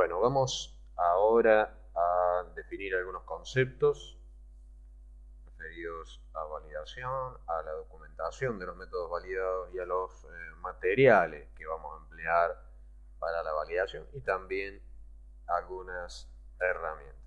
Bueno, vamos ahora a definir algunos conceptos referidos a validación, a la documentación de los métodos validados y a los materiales que vamos a emplear para la validación y también algunas herramientas.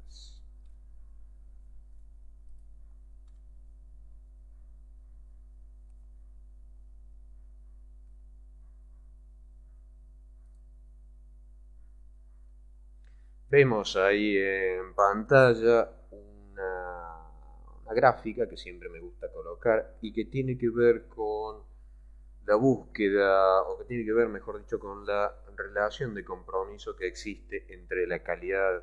Vemos ahí en pantalla una gráfica que siempre me gusta colocar y que tiene que ver con la búsqueda, o que tiene que ver, mejor dicho, con la relación de compromiso que existe entre la calidad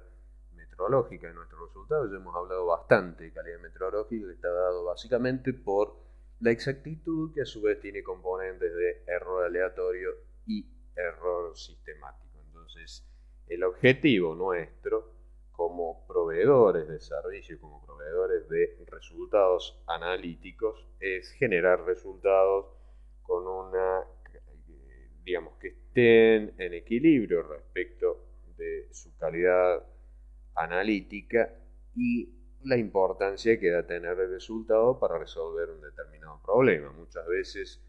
meteorológica de nuestros resultados. Ya hemos hablado bastante de calidad meteorológica, que está dado básicamente por la exactitud, que a su vez tiene componentes de error aleatorio y error sistemático. Entonces, el objetivo nuestro como proveedores de servicios, como proveedores de resultados analíticos, es generar resultados con digamos, que estén en equilibrio respecto de su calidad analítica y la importancia que da tener el resultado para resolver un determinado problema. Muchas veces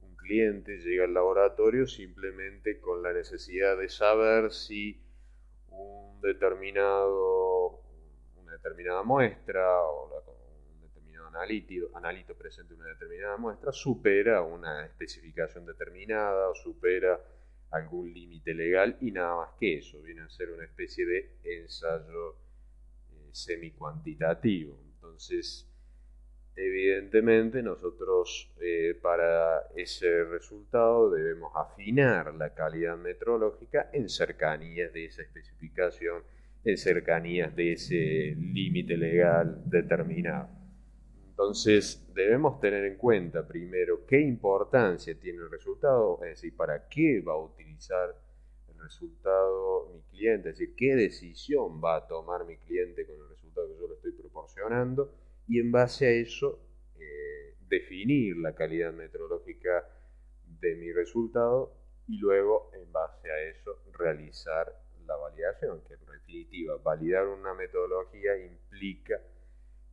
un cliente llega al laboratorio simplemente con la necesidad de saber si una determinada muestra o un determinado analito presente en una determinada muestra supera una especificación determinada o supera algún límite legal y nada más que eso. Viene a ser una especie de ensayo semi-cuantitativo. Entonces, evidentemente nosotros para ese resultado debemos afinar la calidad metrológica en cercanías de esa especificación, en cercanías de ese límite legal determinado. Entonces debemos tener en cuenta primero qué importancia tiene el resultado, es decir, para qué va a utilizar el resultado mi cliente, es decir, qué decisión va a tomar mi cliente con el resultado que yo le estoy proporcionando y en base a eso definir la calidad meteorológica de mi resultado y luego en base a eso realizar la validación, que en definitiva validar una metodología implica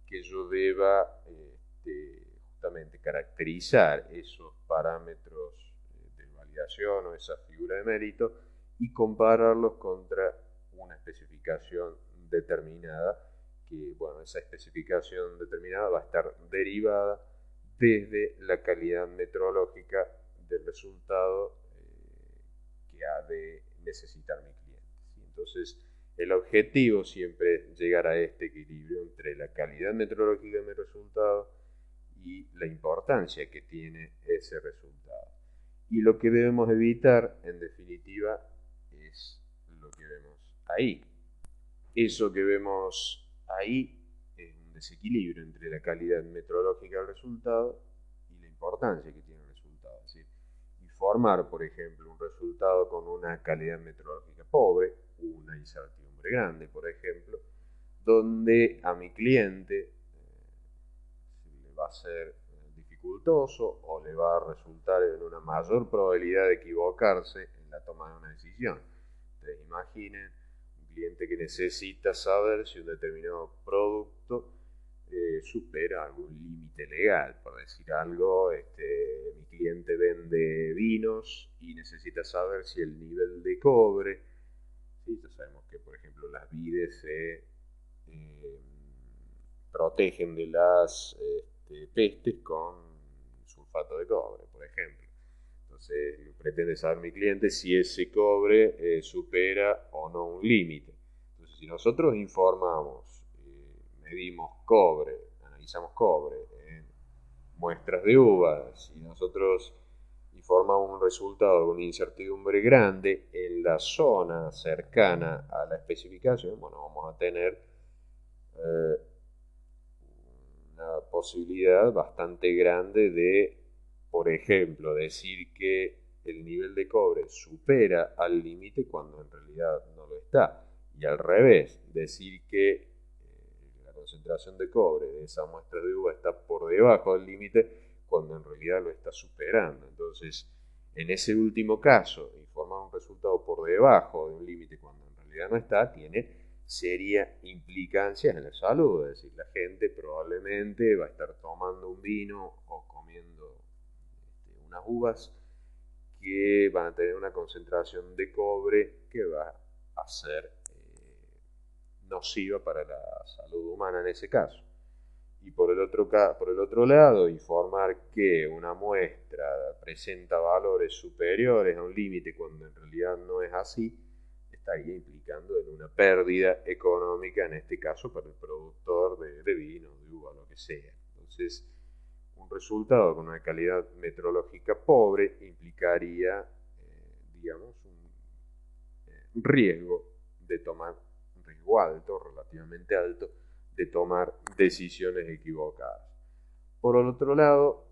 que yo deba justamente caracterizar esos parámetros de validación o esa figura de mérito y compararlos contra una especificación determinada, que bueno, esa especificación determinada va a estar derivada desde la calidad metrológica del resultado que ha de necesitar mi cliente. ¿Sí? Entonces, el objetivo siempre es llegar a este equilibrio entre la calidad metrológica de mi resultado y la importancia que tiene ese resultado. Y lo que debemos evitar, en definitiva, es lo que vemos ahí. Eso que vemos ahí es un desequilibrio entre la calidad metrológica del resultado y la importancia que tiene el resultado. Es decir, informar, por ejemplo, un resultado con una calidad metrológica pobre, una incertidumbre grande, por ejemplo, donde a mi cliente le va a ser dificultoso o le va a resultar en una mayor probabilidad de equivocarse en la toma de una decisión. Ustedes imaginen un cliente que necesita saber si un determinado producto supera algún límite legal. Por decir algo, mi cliente vende vinos y necesita saber si el nivel de cobre, ¿sí? Ya sabemos que, por ejemplo, las vides se protegen de las pestes con sulfato de cobre, por ejemplo. Entonces, pretende saber mi cliente si ese cobre supera o no un límite. Entonces, si nosotros informamos, medimos cobre, analizamos cobre en muestras de uvas y nosotros informamos un resultado con una incertidumbre grande en la zona cercana a la especificación, bueno, vamos a tener eh, una posibilidad bastante grande de, por ejemplo, decir que el nivel de cobre supera al límite cuando en realidad no lo está. Y al revés, decir que la concentración de cobre de esa muestra de uva está por debajo del límite cuando en realidad lo está superando. Entonces, en ese último caso, informar un resultado por debajo de un límite cuando en realidad no está, tiene serias implicancias en la salud. Es decir, la gente probablemente va a estar tomando un vino o comiendo unas uvas que van a tener una concentración de cobre que va a ser nociva para la salud humana en ese caso. Y por el otro lado, informar que una muestra presenta valores superiores a un límite cuando en realidad no es así, estaría implicando en una pérdida económica, en este caso para el productor de vino, de uva, lo que sea. Entonces, un resultado con una calidad metrológica pobre implicaría, digamos, un riesgo de tomar, un riesgo alto, relativamente alto, de tomar decisiones equivocadas. Por otro lado,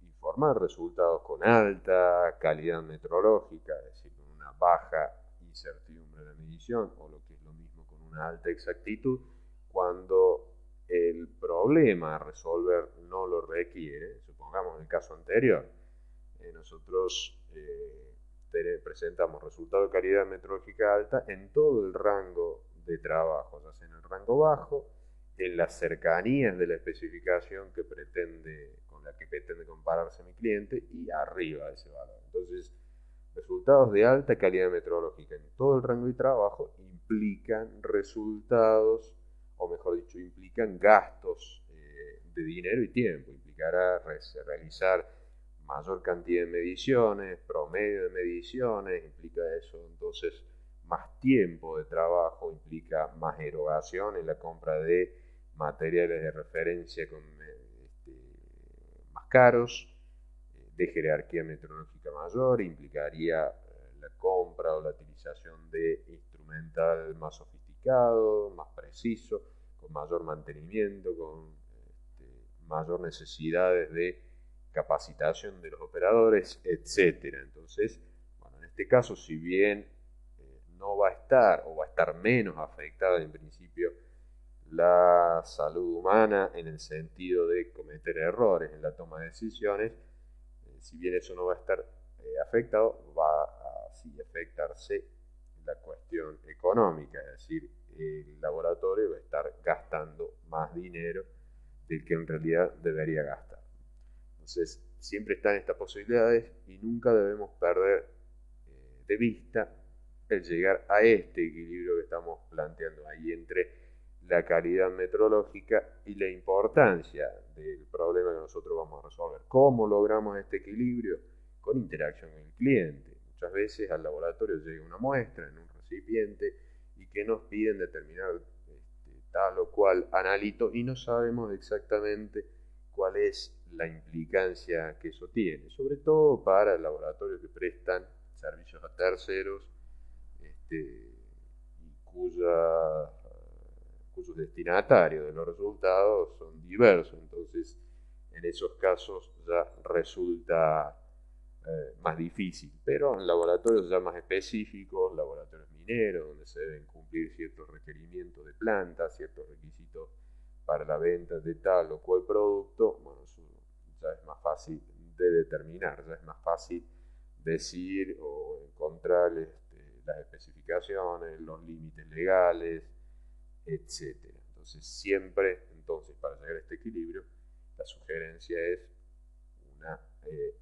informar resultados con alta calidad metrológica, es decir, con una baja incertidumbre de la medición, o lo que es lo mismo con una alta exactitud, cuando el problema a resolver no lo requiere. Supongamos en el caso anterior, nosotros presentamos resultado de calidad metrológica alta en todo el rango de trabajo, ya sea en el rango bajo, en las cercanías de la especificación con la que pretende compararse mi cliente, y arriba de ese valor. Entonces, resultados de alta calidad metrológica en todo el rango de trabajo implican resultados, o mejor dicho, implican gastos de dinero y tiempo. Implicará realizar mayor cantidad de mediciones, promedio de mediciones, implica eso entonces más tiempo de trabajo, implica más erogación en la compra de materiales de referencia más caros, de jerarquía metrológica mayor, implicaría la compra o la utilización de instrumental más sofisticado, más preciso, con mayor mantenimiento, con mayor necesidades de capacitación de los operadores, etcétera. Entonces, bueno, en este caso, si bien no va a estar o va a estar menos afectada en principio la salud humana en el sentido de cometer errores en la toma de decisiones, si bien eso no va a estar afectado, va a sí afectarse la cuestión económica, es decir, el laboratorio va a estar gastando más dinero del que en realidad debería gastar. Entonces, siempre están estas posibilidades y nunca debemos perder de vista el llegar a este equilibrio que estamos planteando ahí entre la calidad metrológica y la importancia del problema que nosotros vamos a resolver. ¿Cómo logramos este equilibrio? Con interacción con el cliente. Muchas veces al laboratorio llega una muestra en un recipiente y que nos piden determinar tal o cual analito y no sabemos exactamente cuál es la implicancia que eso tiene, sobre todo para laboratorios que prestan servicios a terceros y cuyos destinatarios de los resultados son diversos. Entonces, en esos casos ya resulta más difícil, pero en laboratorios ya más específicos, laboratorios mineros, donde se deben cumplir ciertos requerimientos de plantas, ciertos requisitos para la venta de tal o cual producto, bueno, eso ya es más fácil de determinar, ya es más fácil decir o encontrar las especificaciones, los límites legales, etcétera. Entonces, siempre, para llegar a este equilibrio, la sugerencia es una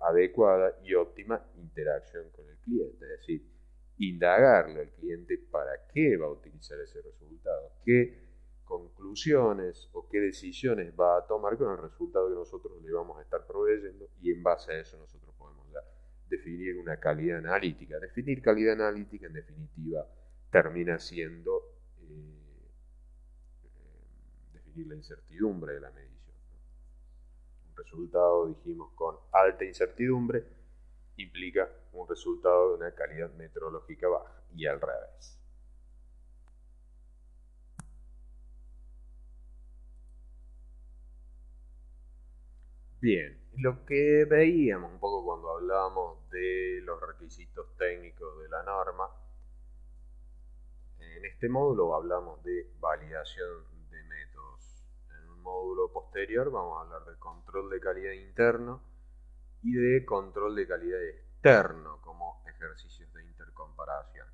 adecuada y óptima interacción con el cliente, es decir, indagarle al cliente para qué va a utilizar ese resultado, qué conclusiones o qué decisiones va a tomar con el resultado que nosotros le vamos a estar proveyendo, y en base a eso nosotros podemos definir una calidad analítica. Definir calidad analítica, en definitiva, termina siendo definir la incertidumbre de la medición. Un resultado, dijimos, con alta incertidumbre implica un resultado de una calidad metrológica baja, y al revés. Bien, lo que veíamos un poco cuando hablábamos de los requisitos técnicos de la norma, en este módulo hablamos de validación de métodos. En un módulo posterior vamos a hablar de control de calidad interno y de control de calidad externo como ejercicios de intercomparación.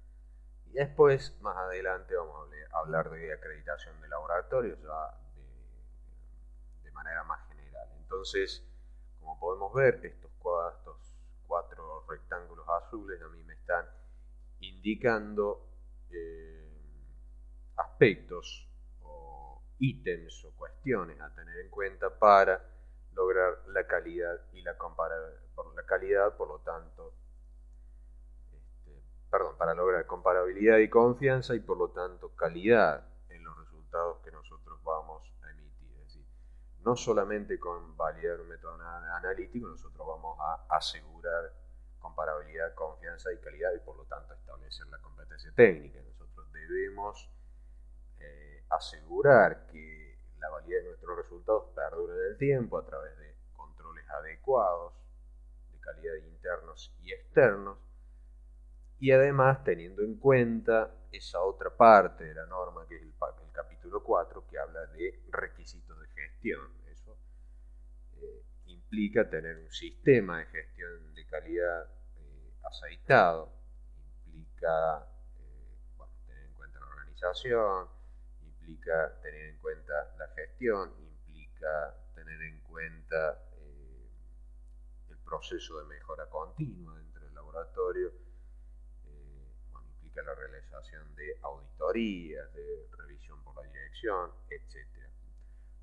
Y después, más adelante, vamos a hablar de acreditación de laboratorios ya de manera más general. Entonces, como podemos ver, estos cuatro rectángulos azules a mí me están indicando aspectos o ítems o cuestiones a tener en cuenta para lograr la calidad y la calidad, por lo tanto, para lograr comparabilidad y confianza y por lo tanto calidad en los resultados que nosotros vamos a emitir. Es decir, no solamente con validar un método analítico nosotros vamos a asegurar comparabilidad, confianza y calidad y por lo tanto establecer la competencia técnica. Nosotros debemos asegurar que la validez de nuestros resultados perdure en el tiempo a través de controles adecuados de calidad internos y externos y además teniendo en cuenta esa otra parte de la norma que es el capítulo 4 que habla de requisitos de gestión. Eso implica tener un sistema de gestión de calidad aceitado, implica tener en cuenta la organización, implica tener en cuenta la gestión, implica tener en cuenta el proceso de mejora continua dentro del laboratorio, implica la realización de auditorías, de revisión por la dirección, etc.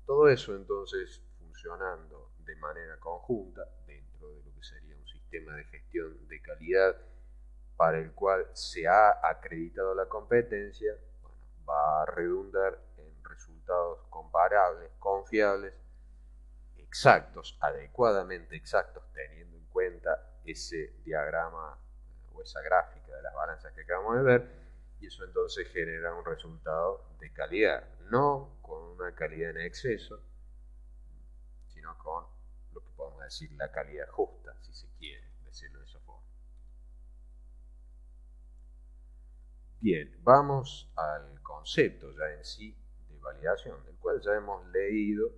Todo eso entonces funcionando de manera conjunta dentro de lo que sería un sistema de gestión de calidad para el cual se ha acreditado la competencia, bueno, va a redundar en resultados comparables, confiables, exactos, adecuadamente exactos, teniendo en cuenta ese diagrama o esa gráfica de las balanzas que acabamos de ver, y eso entonces genera un resultado de calidad, no con una calidad en exceso, sino con lo que podemos decir la calidad justa, si se quiere decirlo de esa forma. Bien, vamos al concepto ya en sí de validación, del cual ya hemos leído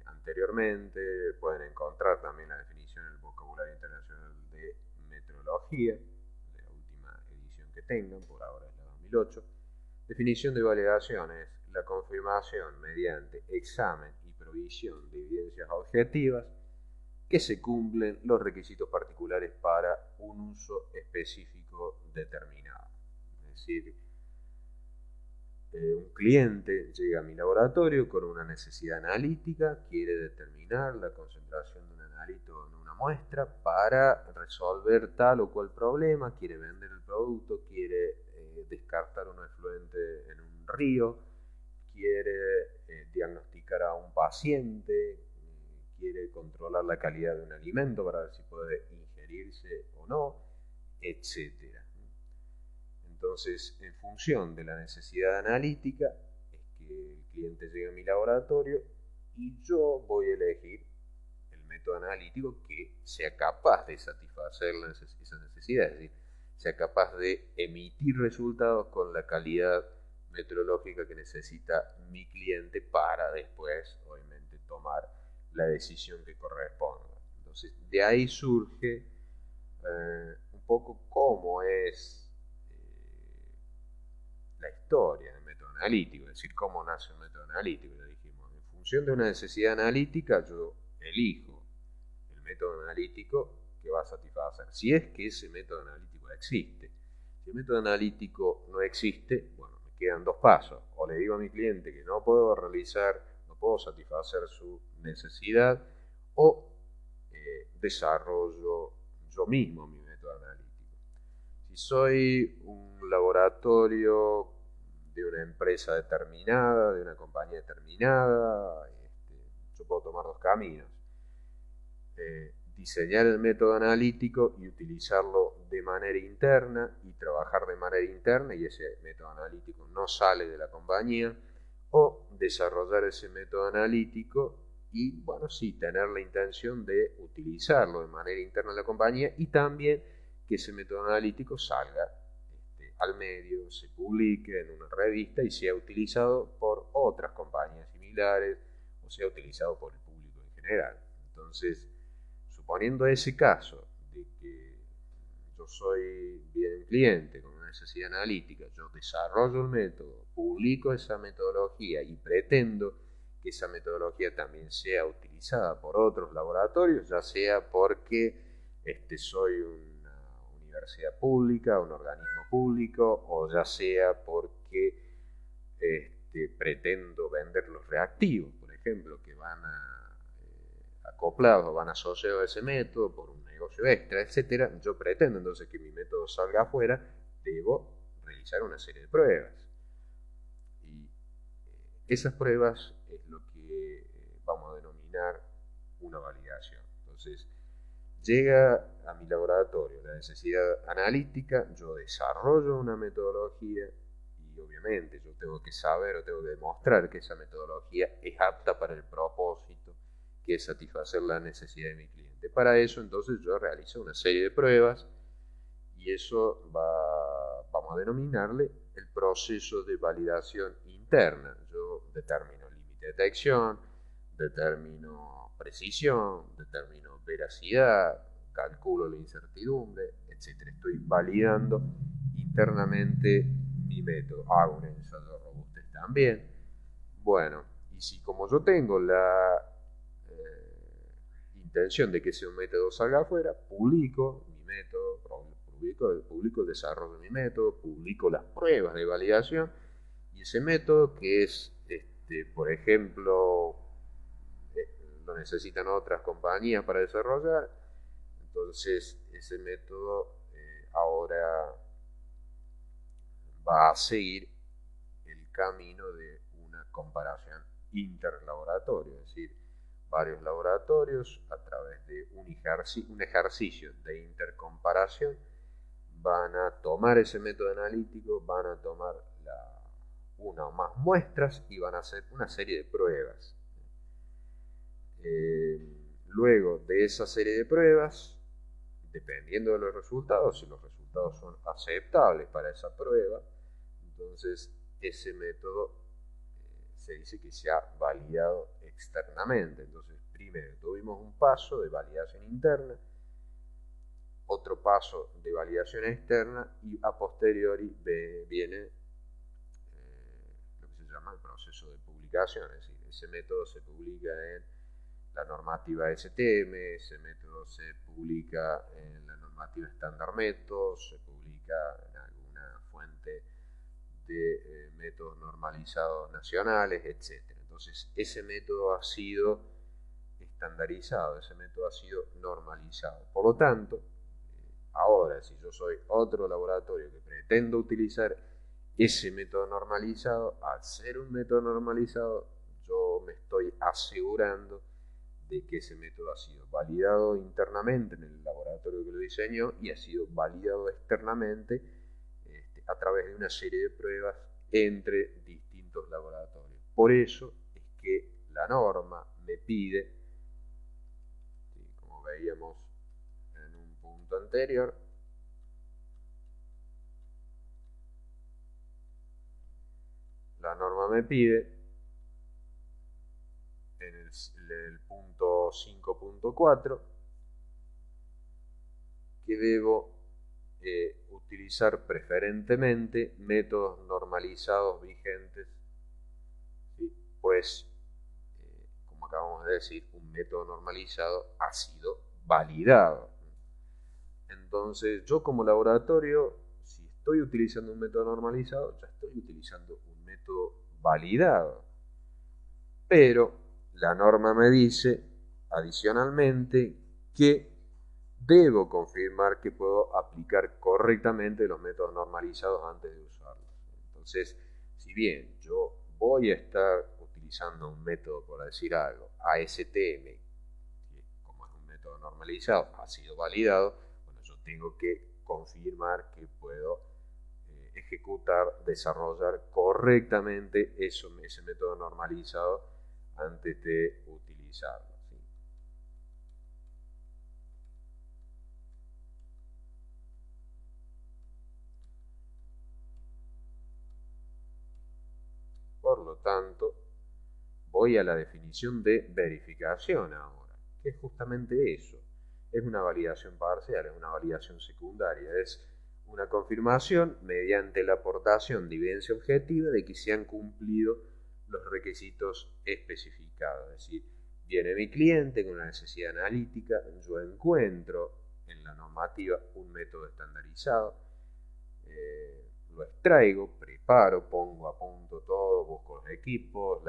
anteriormente. Pueden encontrar también la definición en el Vocabulario Internacional de Metrología, de la última edición que tengan, por ahora es la 2008. Definición de validación es la confirmación mediante examen y provisión de evidencias objetivas que se cumplen los requisitos particulares para un uso específico determinado. Es decir, un cliente llega a mi laboratorio con una necesidad analítica, quiere determinar la concentración de un analito en una muestra para resolver tal o cual problema, quiere vender el producto, quiere descartar un efluente en un río, quiere diagnosticar a un paciente, quiere controlar la calidad de un alimento para ver si puede ingerirse o no, etc. Entonces, en función de la necesidad analítica, es que el cliente llega a mi laboratorio y yo voy a elegir el método analítico que sea capaz de satisfacer esa necesidad, es decir, sea capaz de emitir resultados con la calidad metrológica que necesita mi cliente para después, obviamente, tomar la decisión que corresponda. Entonces, de ahí surge un poco cómo es la historia del método analítico, es decir, cómo nace un método analítico. Ya dijimos, en función de una necesidad analítica, yo elijo el método analítico que va a satisfacer, si es que ese método analítico existe. Si el método analítico no existe, bueno, me quedan dos pasos. O le digo a mi cliente que no puedo satisfacer su necesidad, o desarrollo yo mismo mi método analítico. Si soy un laboratorio de una empresa determinada, de una compañía determinada, yo puedo tomar dos caminos. Diseñar el método analítico y utilizarlo de manera interna y trabajar de manera interna y ese método analítico no sale de la compañía, o desarrollar ese método analítico y, bueno, sí, tener la intención de utilizarlo de manera interna en la compañía y también que ese método analítico salga al medio, se publique en una revista y sea utilizado por otras compañías similares o sea utilizado por el público en general. Entonces, suponiendo ese caso de que yo soy bien cliente con una necesidad analítica, yo desarrollo el método, publico esa metodología y pretendo que esa metodología también sea utilizada por otros laboratorios, ya sea porque soy una universidad pública, un organismo público, o ya sea porque pretendo vender los reactivos, por ejemplo, que van acoplados, van asociados a ese método por un negocio extra, etcétera. Yo pretendo entonces que mi método salga afuera, debo realizar una serie de pruebas. Y esas pruebas es lo que vamos a denominar una validación. Entonces, llega a mi laboratorio la necesidad analítica, yo desarrollo una metodología y obviamente yo tengo que saber o tengo que demostrar que esa metodología es apta para el propósito que es satisfacer la necesidad de mi cliente. Para eso entonces yo realizo una serie de pruebas y eso vamos a denominarle el proceso de validación interna. Yo determino el límite de detección, determino precisión, determino veracidad, calculo la incertidumbre, etc. Estoy validando internamente mi método. Hago un ensayo de robustez también. Bueno, y si como yo tengo la intención de que ese método salga afuera, publico mi método, publico el desarrollo de mi método, publico las pruebas de validación y ese método que es, por ejemplo, lo necesitan otras compañías para desarrollar, entonces ese método ahora va a seguir el camino de una comparación interlaboratorio, es decir, varios laboratorios a través de un ejercicio de intercomparación van a tomar ese método analítico, van a tomar una o más muestras y van a hacer una serie de pruebas. Luego de esa serie de pruebas, dependiendo de los resultados, si los resultados son aceptables para esa prueba, entonces ese método se dice que se ha validado externamente. Entonces, primero tuvimos un paso de validación interna, otro paso de validación externa y a posteriori viene lo que se llama el proceso de publicación, es decir, ese método se publica en la normativa STM, ese método se publica en la normativa estándar métodos, se publica en alguna fuente de métodos normalizados nacionales, etc. Entonces, ese método ha sido estandarizado, ese método ha sido normalizado. Por lo tanto, ahora, si yo soy otro laboratorio que pretendo utilizar ese método normalizado, al ser un método normalizado, yo me estoy asegurando de que ese método ha sido validado internamente en el laboratorio que lo diseñó y ha sido validado externamente a través de una serie de pruebas entre distintos laboratorios. Por eso es que la norma me pide, como veíamos en un punto anterior, la norma me pide en el punto 5.4 que debo utilizar preferentemente métodos normalizados vigentes, ¿sí? Pues, como acabamos de decir, un método normalizado ha sido validado. Entonces, yo como laboratorio, si estoy utilizando un método normalizado, ya estoy utilizando un método validado. Pero la norma me dice, adicionalmente, que debo confirmar que puedo aplicar correctamente los métodos normalizados antes de usarlos. Entonces, si bien yo voy a estar utilizando un método, por decir algo, ASTM, que como es un método normalizado, ha sido validado, bueno, yo tengo que confirmar que puedo ejecutar, desarrollar correctamente ese método normalizado antes de utilizarlo. Por lo tanto, voy a la definición de verificación ahora, que es justamente eso. es una validación parcial, es una validación secundaria, es una confirmación mediante la aportación de evidencia objetiva de que se han cumplido los requisitos especificados. Es decir, viene mi cliente con una necesidad analítica, yo encuentro en la normativa un método estandarizado, lo extraigo, preparo, pongo a punto todo, busco los equipos,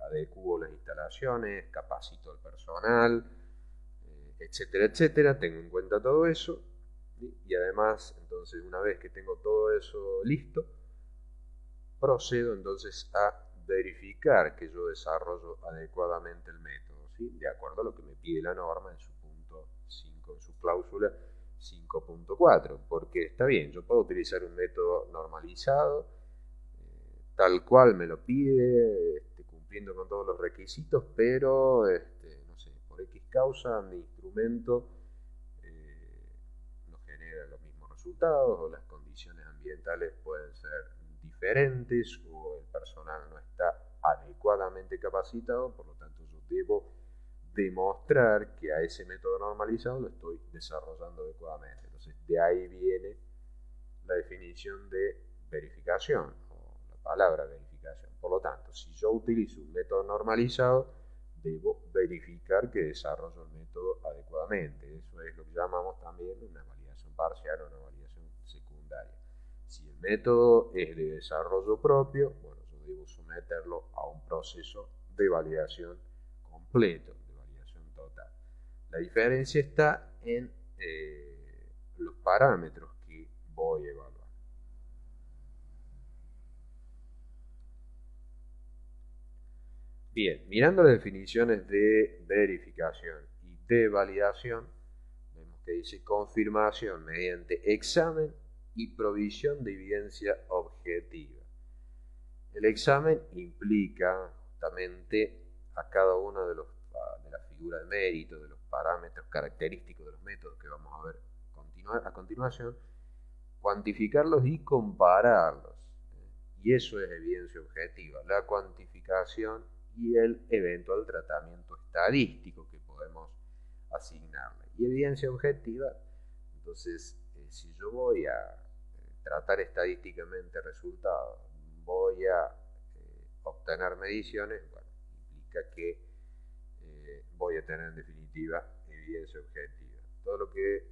adecuo las instalaciones, capacito al personal, etcétera, etcétera, tengo en cuenta todo eso, ¿sí? Y además, entonces, una vez que tengo todo eso listo, procedo entonces a verificar que yo desarrollo adecuadamente el método, ¿sí? De acuerdo a lo que me pide la norma en su punto 5, en su cláusula 5.4, porque está bien, yo puedo utilizar un método normalizado, tal cual me lo pide, cumpliendo con todos los requisitos, pero, no sé, por X causa mi instrumento no genera los mismos resultados, o las condiciones ambientales pueden ser diferentes, o el personal no está adecuadamente capacitado, por lo tanto yo debo demostrar que a ese método normalizado lo estoy desarrollando adecuadamente. Entonces, de ahí viene la definición de verificación, o la palabra verificación. Por lo tanto, si yo utilizo un método normalizado, debo verificar que desarrollo el método adecuadamente. Eso es lo que llamamos también una validación parcial o una validación secundaria. Si el método es de desarrollo propio, bueno, yo debo someterlo a un proceso de validación completo, de validación total. La diferencia está en los parámetros que voy a evaluar. Bien, mirando las definiciones de verificación y de validación, vemos que dice confirmación mediante examen y provisión de evidencia objetiva. El examen implica justamente a cada una de las figuras de mérito, de los parámetros característicos de los métodos que vamos a ver a continuación, cuantificarlos y compararlos. Y eso es evidencia objetiva, la cuantificación y el eventual tratamiento estadístico que podemos asignarle. Y evidencia objetiva, entonces, si yo voy a tratar estadísticamente resultados, voy a obtener mediciones, bueno, implica que voy a tener en definitiva evidencia objetiva. Todo lo que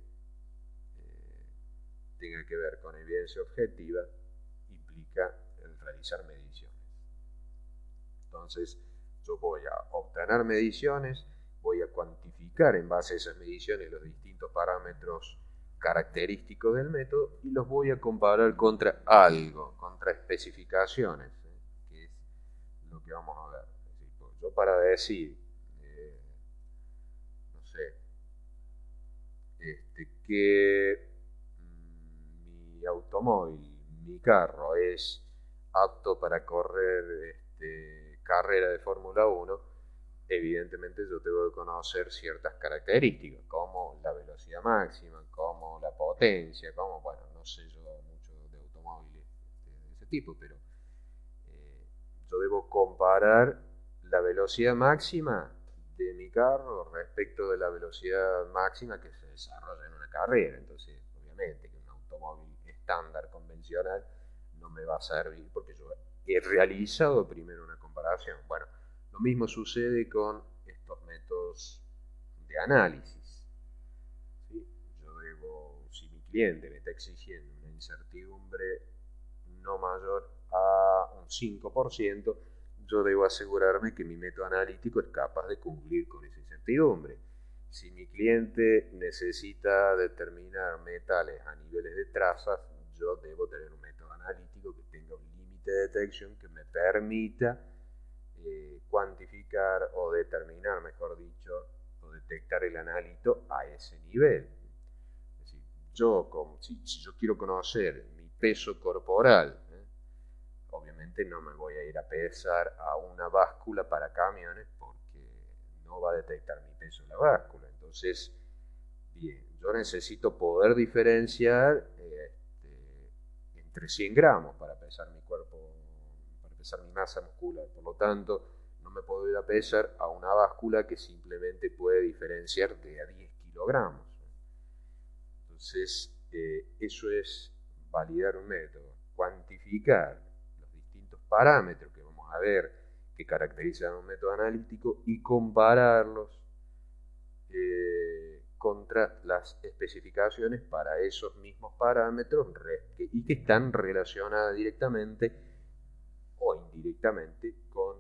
tenga que ver con evidencia objetiva implica el realizar mediciones. Entonces, yo voy a obtener mediciones, voy a cuantificar en base a esas mediciones los distintos parámetros característicos del método y los voy a comparar contra algo, contra especificaciones, que es lo que vamos a ver. Es decir, yo para decir, no sé, que mi automóvil, mi carro es apto para correr carrera de Fórmula 1, evidentemente yo tengo que conocer ciertas características, como la velocidad máxima, como la potencia, como, bueno, no sé yo mucho de automóviles de ese tipo, pero yo debo comparar la velocidad máxima de mi carro respecto de la velocidad máxima que se desarrolla en una carrera. Entonces, obviamente que un automóvil estándar convencional no me va a servir porque yo he realizado primero una comparación. Bueno, lo mismo sucede con estos métodos de análisis. ¿Sí? Yo debo, si mi cliente me está exigiendo una incertidumbre no mayor a un 5%, yo debo asegurarme que mi método analítico es capaz de cumplir con esa incertidumbre. Si mi cliente necesita determinar metales a niveles de trazas, yo debo tener un método analítico que tenga un límite de detección que me permita cuantificar o determinar, mejor dicho, o detectar el analito a ese nivel. Es decir, si yo quiero conocer mi peso corporal, obviamente no me voy a ir a pesar a una báscula para camiones porque no va a detectar mi peso en la báscula. Entonces, bien, yo necesito poder diferenciar entre 100 gramos para pesar mi cuerpo, para pesar mi masa muscular. Por lo tanto, no me puedo ir a pesar a una báscula que simplemente puede diferenciar de a 10 kilogramos. Entonces, eso es validar un método, cuantificar los distintos parámetros que vamos a ver que caracterizan un método analítico y compararlos contra las especificaciones para esos mismos parámetros y que están relacionadas directamente o indirectamente con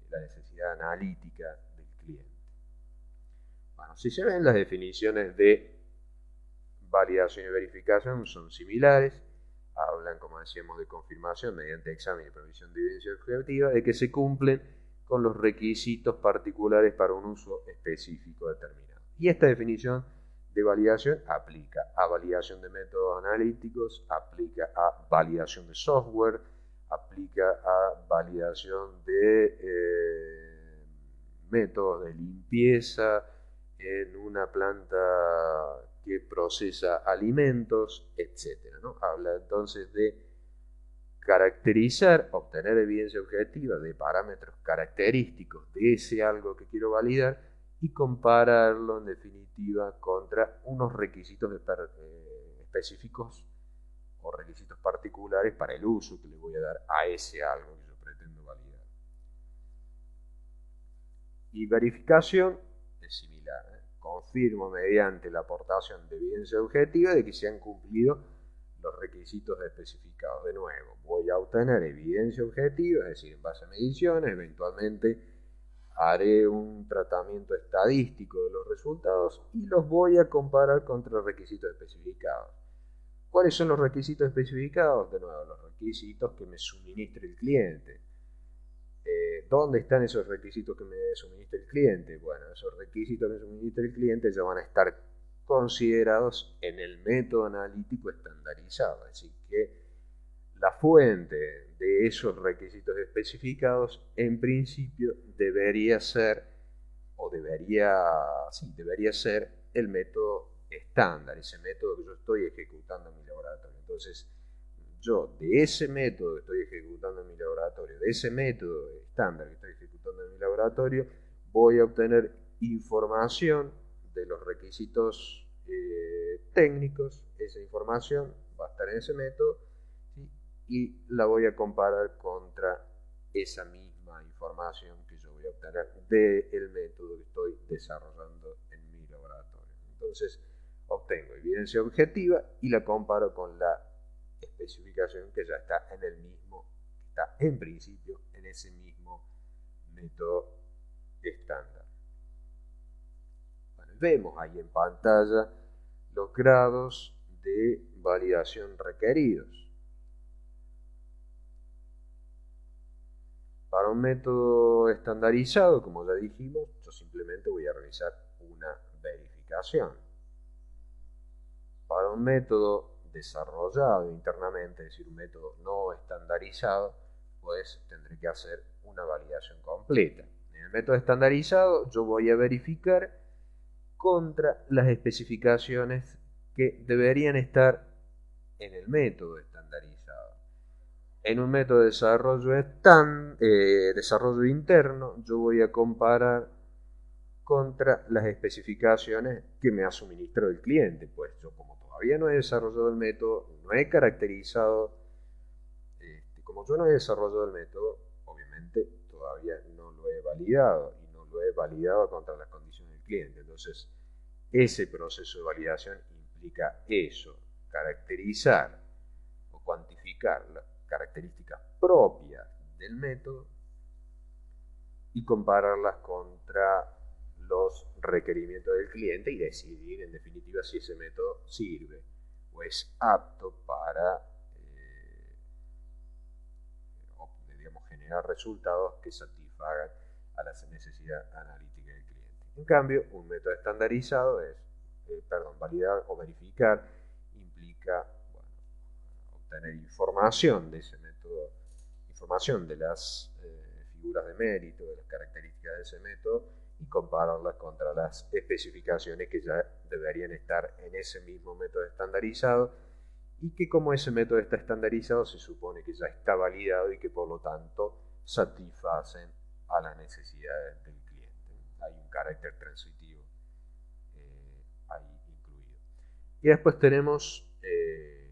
la necesidad analítica del cliente. Bueno, si se ven, las definiciones de validación y verificación son similares, hablan, como decíamos, de confirmación mediante examen y provisión de evidencia objetiva, de que se cumplen con los requisitos particulares para un uso específico determinado. Y esta definición de validación aplica a validación de métodos analíticos, aplica a validación de software, aplica a validación de métodos de limpieza en una planta que procesa alimentos, etc., ¿no? Habla entonces de caracterizar, obtener evidencia objetiva de parámetros característicos de ese algo que quiero validar y compararlo en definitiva contra unos requisitos específicos o requisitos particulares para el uso que le voy a dar a ese algo que yo pretendo validar. Y verificación es similar, ¿eh? Confirmo mediante la aportación de evidencia objetiva de que se han cumplido los requisitos especificados. De nuevo, voy a obtener evidencia objetiva, es decir, en base a mediciones, eventualmente haré un tratamiento estadístico de los resultados y los voy a comparar contra los requisitos especificados. ¿Cuáles son los requisitos especificados? De nuevo, los requisitos que me suministre el cliente. ¿Dónde están esos requisitos que me suministra el cliente? Bueno, esos requisitos que me suministra el cliente ya van a estar considerados en el método analítico estandarizado. Así que la fuente de esos requisitos especificados en principio debería ser el método estándar, ese método que yo estoy ejecutando en mi laboratorio. Entonces, yo de ese método que estoy ejecutando en mi laboratorio, de ese método estándar que estoy ejecutando en mi laboratorio, voy a obtener información de los requisitos técnicos. Esa información va a estar en ese método, ¿sí? Y la voy a comparar contra esa misma información que yo voy a obtener del método que estoy desarrollando en mi laboratorio. Entonces, obtengo evidencia objetiva y la comparo con la especificación que ya está en principio en ese mismo método estándar. Bueno, vemos ahí en pantalla los grados de validación requeridos. Para un método estandarizado, como ya dijimos, yo simplemente voy a realizar una verificación. Para un método desarrollado internamente, es decir, un método no estandarizado, pues tendré que hacer una validación completa. En el método estandarizado yo voy a verificar contra las especificaciones que deberían estar en el método estandarizado. En un método de desarrollo interno, yo voy a comparar contra las especificaciones que me ha suministrado el cliente, pues yo como todavía no he desarrollado el método, no he caracterizado, como yo no he desarrollado el método, obviamente todavía no lo he validado y no lo he validado contra las condiciones del cliente. Entonces, ese proceso de validación implica eso, caracterizar o cuantificar las características propias del método y compararlas contra los requerimientos del cliente y decidir en definitiva si ese método sirve o es apto para generar resultados que satisfagan a la necesidad analítica del cliente. En cambio, un método estandarizado es, validar o verificar implica obtener información de ese método, información de las figuras de mérito, de las características de ese método y compararlas contra las especificaciones que ya deberían estar en ese mismo método estandarizado y que como ese método está estandarizado se supone que ya está validado y que por lo tanto satisfacen a las necesidades del cliente. Hay un carácter transitivo Y después tenemos el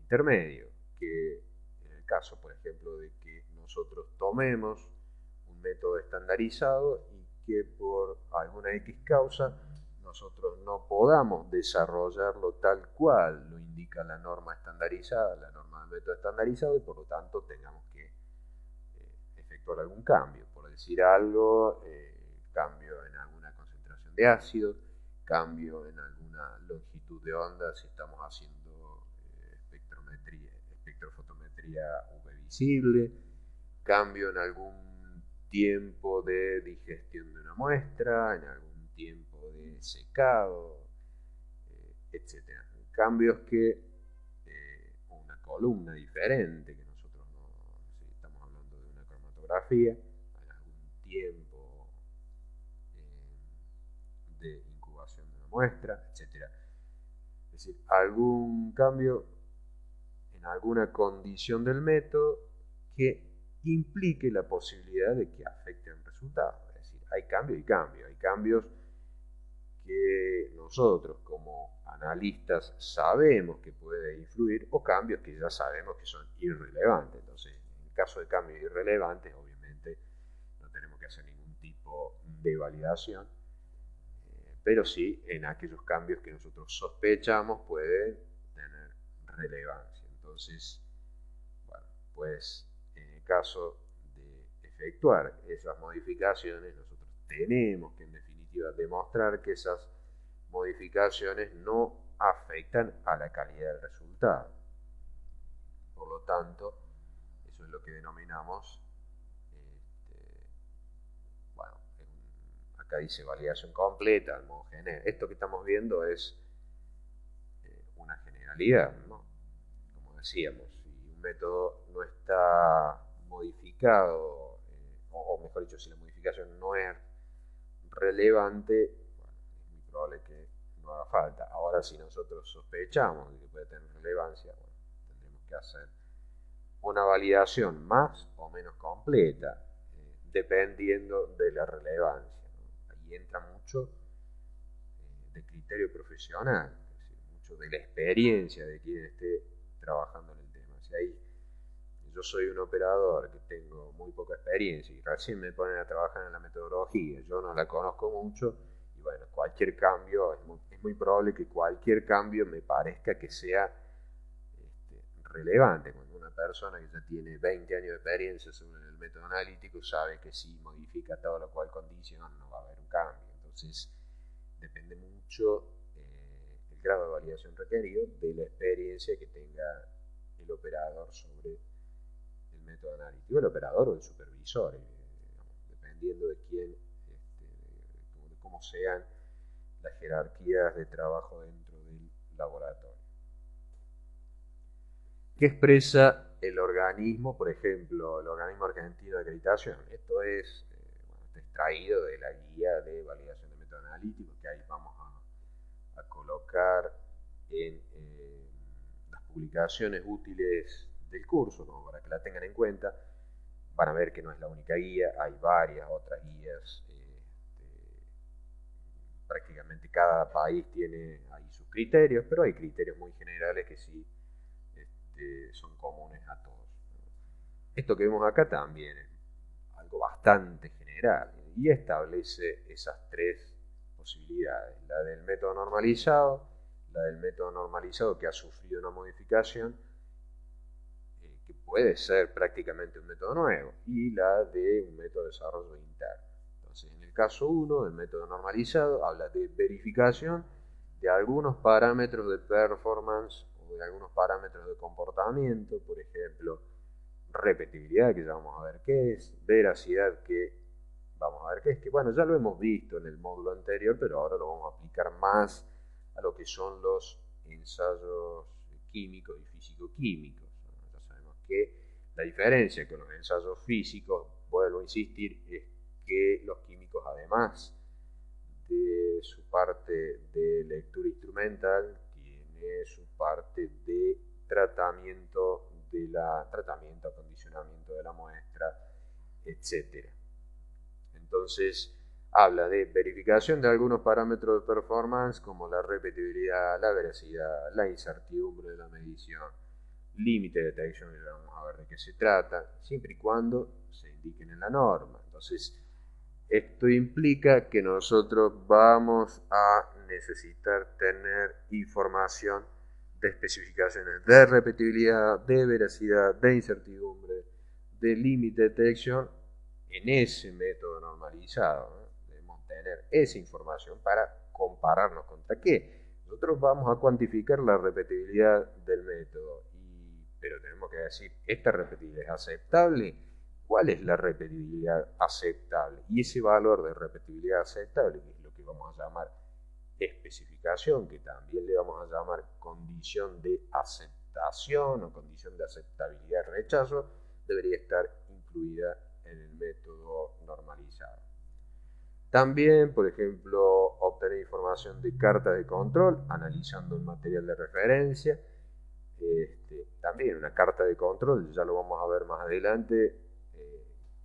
intermedio, que en el caso, por ejemplo, de que nosotros tomemos un método estandarizado y que por alguna X causa nosotros no podamos desarrollarlo tal cual lo indica la norma estandarizada, la norma del método estandarizado, y por lo tanto tengamos que efectuar algún cambio. Por decir algo, cambio en alguna concentración de ácido, cambio en alguna longitud de onda si estamos haciendo espectrofotometría UV visible, cambio en algún tiempo de digestión de una muestra, en algún tiempo de secado, etc. Cambios que una columna diferente, que nosotros no, si estamos hablando de una cromatografía, en algún tiempo de incubación de una muestra, etc. Es decir, algún cambio en alguna condición del método que implique la posibilidad de que afecte el resultado. Es decir, hay cambio y cambio. Hay cambios que nosotros como analistas sabemos que puede influir, o cambios que ya sabemos que son irrelevantes. Entonces, en el caso de cambios irrelevantes, obviamente no tenemos que hacer ningún tipo de validación, pero sí en aquellos cambios que nosotros sospechamos pueden tener relevancia. Entonces, bueno, pues en el caso de efectuar esas modificaciones, nosotros tenemos que en definitiva demostrar que esas modificaciones no afectan a la calidad del resultado. Por lo tanto, eso es lo que denominamos, bueno, acá dice validación completa, al modo general. Esto que estamos viendo es una generalidad, ¿no? Como decíamos, si un método no está modificado, o mejor dicho, si la modificación no es relevante, bueno, es muy probable que no haga falta. Ahora, si nosotros sospechamos de que puede tener relevancia, bueno, tendremos que hacer una validación más o menos completa, dependiendo de la relevancia, ¿no? Ahí entra mucho de criterio profesional, es decir, mucho de la experiencia de quien esté trabajando en el tema. Si ahí yo soy un operador que tengo muy poca experiencia y recién me ponen a trabajar en la metodología, yo no la conozco mucho, y bueno, cualquier cambio, es muy probable que cualquier cambio me parezca que sea relevante. Cuando una persona que ya tiene 20 años de experiencia sobre el método analítico sabe que si modifica todo lo cual condiciona no va a haber un cambio. Entonces depende mucho el grado de validación requerido de la experiencia que tenga el operador sobre el método analítico, el operador o el supervisor, digamos, dependiendo de quién, de cómo sean las jerarquías de trabajo dentro del laboratorio. ¿Qué expresa el organismo? Por ejemplo, el organismo argentino de acreditación. Esto es está extraído de la guía de validación de método analítico, que ahí vamos a colocar en las publicaciones útiles del curso, como para que la tengan en cuenta. Van a ver que no es la única guía, hay varias otras guías. Prácticamente cada país tiene ahí sus criterios, pero hay criterios muy generales que sí son comunes a todos. Esto que vemos acá también es algo bastante general y establece esas tres posibilidades: la del método normalizado, la del método normalizado que ha sufrido una modificación, que puede ser prácticamente un método nuevo, y la de un método de desarrollo interno. Entonces, en el caso 1 del método normalizado habla de verificación de algunos parámetros de performance o de algunos parámetros de comportamiento, por ejemplo, repetibilidad, que ya vamos a ver qué es, veracidad, que vamos a ver qué es, que bueno, ya lo hemos visto en el módulo anterior, pero ahora lo vamos a aplicar más a lo que son los ensayos químicos y físico-químicos. Ya sabemos que la diferencia con los ensayos físicos, vuelvo a insistir, es que los químicos, además de su parte de lectura instrumental, tiene su parte de tratamiento, acondicionamiento de la muestra, etc. Entonces, Habla de verificación de algunos parámetros de performance como la repetibilidad, la veracidad, la incertidumbre de la medición, límite de detección, y vamos a ver de qué se trata, siempre y cuando se indiquen en la norma. Entonces, esto implica que nosotros vamos a necesitar tener información de especificaciones de repetibilidad, de veracidad, de incertidumbre, de límite de detección en ese método normalizado, ¿no? Debemos tener esa información para compararnos contra qué. Nosotros vamos a cuantificar la repetibilidad del método, pero tenemos que decir, ¿esta repetibilidad es aceptable? ¿Cuál es la repetibilidad aceptable? Y ese valor de repetibilidad aceptable, que es lo que vamos a llamar especificación, que también le vamos a llamar condición de aceptación o condición de aceptabilidad de rechazo, debería estar incluida en el método normalizado. También, por ejemplo, obtener información de cartas de control, analizando el material de referencia. También una carta de control, ya lo vamos a ver más adelante,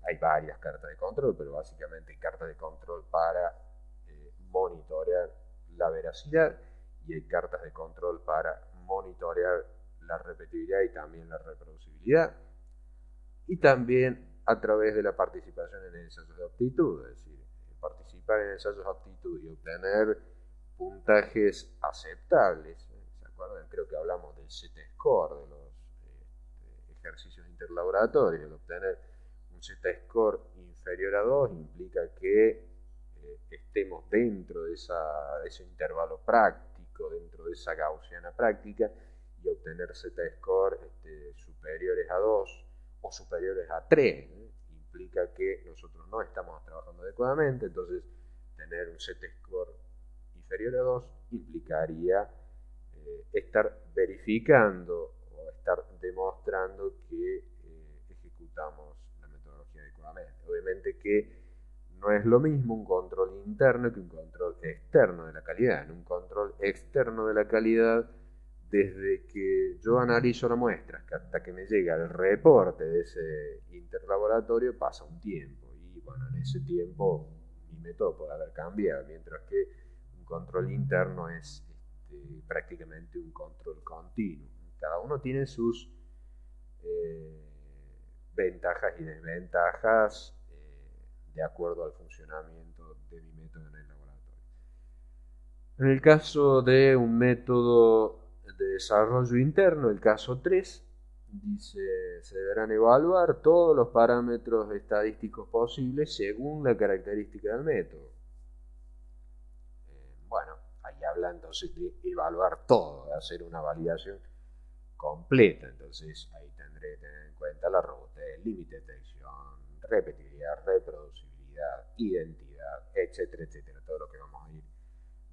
hay varias cartas de control, pero básicamente cartas de control para monitorear la veracidad, y hay cartas de control para monitorear la repetibilidad y también la reproducibilidad, y también a través de la participación en ensayos de aptitud, es decir, participar en ensayos de aptitud y obtener puntajes aceptables. ¿Se acuerdan? Creo que hablamos del Z-score, de los ejercicios interlaboratorios. El obtener un Z-score inferior a 2 implica que estemos dentro de ese intervalo práctico, dentro de esa gaussiana práctica, y obtener Z-score superiores a 2 o superiores a 3, implica que nosotros no estamos trabajando adecuadamente. Entonces, tener un Z-score inferior a 2 implicaría estar verificando o estar demostrando que ejecutamos la metodología adecuadamente. Obviamente que no es lo mismo un control interno que un control externo de la calidad. En un control externo de la calidad, desde que yo analizo la muestra hasta que me llega el reporte de ese interlaboratorio pasa un tiempo, y bueno, en ese tiempo mi método puede haber cambiado, mientras que un control interno es prácticamente un control continuo. Cada uno tiene sus eh, ventajas y desventajas de acuerdo al funcionamiento de mi método en el laboratorio. En el caso de un método de desarrollo interno, el caso 3, dice, se deberán evaluar todos los parámetros estadísticos posibles según la característica del método. Bueno, ahí habla entonces de evaluar todo, de hacer una validación completa. Entonces ahí tendré que tener en cuenta la ruta, el límite de detección, repetibilidad, reproducibilidad, identidad, etcétera, etcétera, todo lo que vamos a ir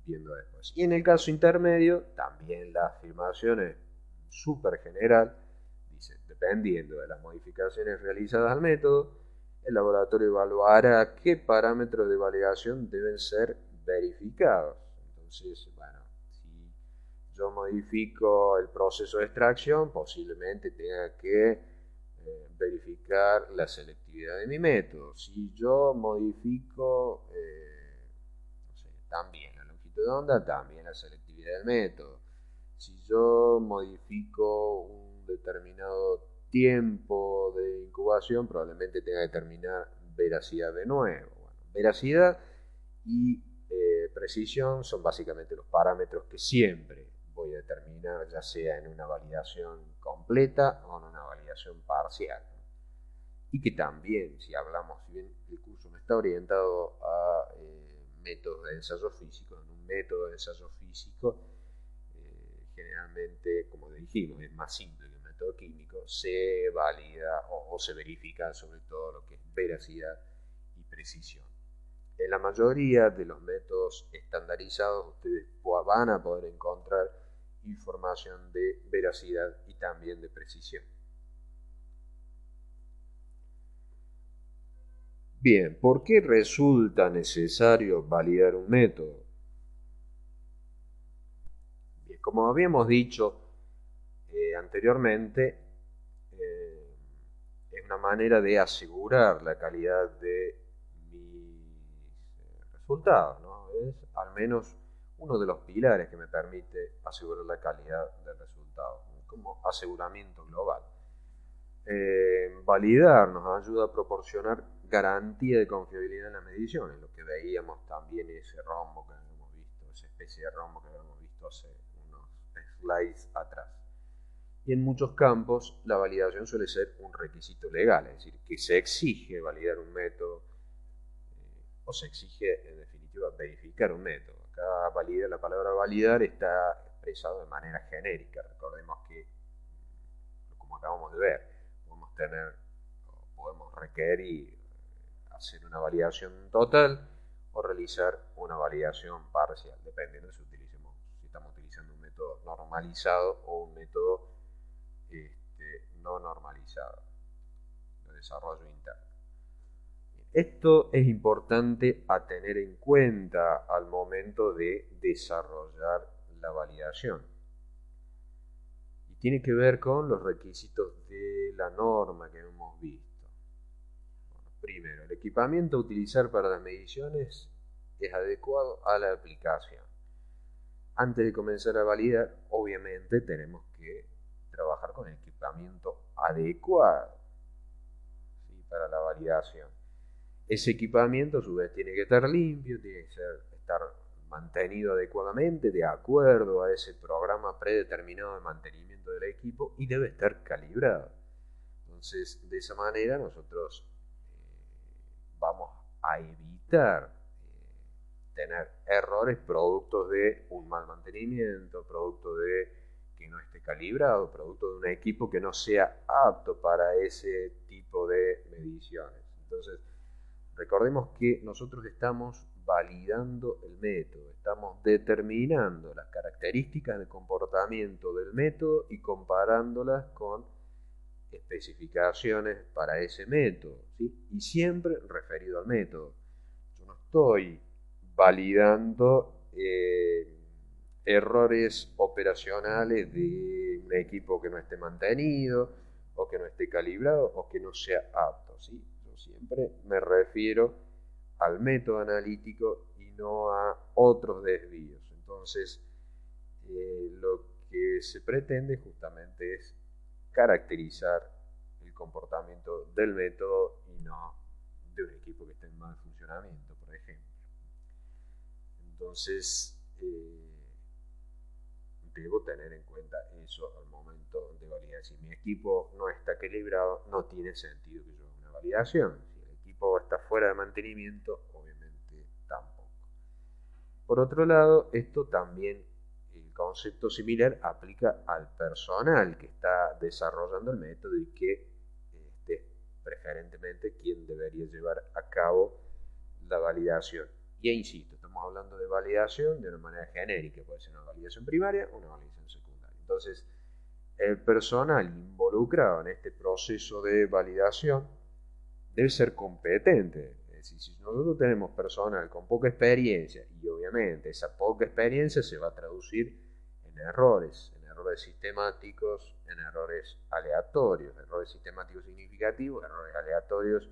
viendo después. Y en el caso intermedio, también la afirmación es súper general, dice, dependiendo de las modificaciones realizadas al método, el laboratorio evaluará qué parámetros de validación deben ser verificados. Entonces, bueno, si yo modifico el proceso de extracción, posiblemente tenga que verificar la selectividad de mi método. Si yo modifico no sé, también la longitud de onda, también la selectividad del método. Si yo modifico un determinado tiempo de incubación, probablemente tenga que determinar veracidad de nuevo. Bueno, veracidad y precisión son básicamente los parámetros que siempre voy a determinar, ya sea en una validación completa o en una validación parcial. Y que también, si hablamos, si bien el curso no está orientado a métodos de ensayo físico, en un método de ensayo físico, generalmente, como dijimos, es más simple que el método químico, se valida o se verifica sobre todo lo que es veracidad y precisión. En la mayoría de los métodos estandarizados ustedes van a poder encontrar información de veracidad y también de precisión. Bien, ¿por qué resulta necesario validar un método? Bien, como habíamos dicho anteriormente, es una manera de asegurar la calidad de mis resultados, ¿no? Es al menos uno de los pilares que me permite asegurar la calidad del resultado, como aseguramiento global. Validar nos ayuda a proporcionar garantía de confiabilidad en las mediciones, lo que veíamos también ese rombo que habíamos visto, esa especie de rombo que habíamos visto hace unos slides atrás. Y en muchos campos la validación suele ser un requisito legal, es decir, que se exige validar un método o se exige en definitiva verificar un método. Acá la palabra validar está expresado de manera genérica. Recordemos que, como acabamos de ver, podemos requerir hacer una validación total o realizar una validación parcial, dependiendo si estamos utilizando un método normalizado o un método no normalizado de desarrollo interno. Esto es importante a tener en cuenta al momento de desarrollar la validación. Y tiene que ver con los requisitos de la norma que hemos visto. Bueno, primero, el equipamiento a utilizar para las mediciones es adecuado a la aplicación. Antes de comenzar a validar, obviamente tenemos que trabajar con el equipamiento adecuado, ¿sí?, para la validación. Ese equipamiento a su vez tiene que estar limpio, tiene que estar mantenido adecuadamente, de acuerdo a ese programa predeterminado de mantenimiento del equipo, y debe estar calibrado. Entonces, de esa manera nosotros vamos a evitar tener errores producto de un mal mantenimiento, producto de que no esté calibrado, producto de un equipo que no sea apto para ese tipo de mediciones. Entonces, recordemos que nosotros estamos validando el método, estamos determinando las características de comportamiento del método y comparándolas con especificaciones para ese método, ¿sí? Y siempre referido al método. Yo no estoy validando errores operacionales de un equipo que no esté mantenido o que no esté calibrado o que no sea apto, ¿sí? Yo siempre me refiero al método analítico y no a otros desvíos. Entonces, lo que se pretende justamente es caracterizar el comportamiento del método y no de un equipo que esté en mal funcionamiento, por ejemplo. Entonces, debo tener en cuenta eso al momento de validar. Si mi equipo no está equilibrado, no tiene sentido que yo haga una validación. Si el equipo está fuera de mantenimiento, obviamente tampoco. Por otro lado, esto también, el concepto similar aplica al personal que está desarrollando el método y que es preferentemente quien debería llevar a cabo la validación. Y insisto, estamos hablando de validación de una manera genérica, puede ser una validación primaria o una validación secundaria. Entonces, el personal involucrado en este proceso de validación debe ser competente. Es decir, si nosotros tenemos personal con poca experiencia, y obviamente esa poca experiencia se va a traducir en errores sistemáticos, en errores aleatorios, errores sistemáticos significativos, errores aleatorios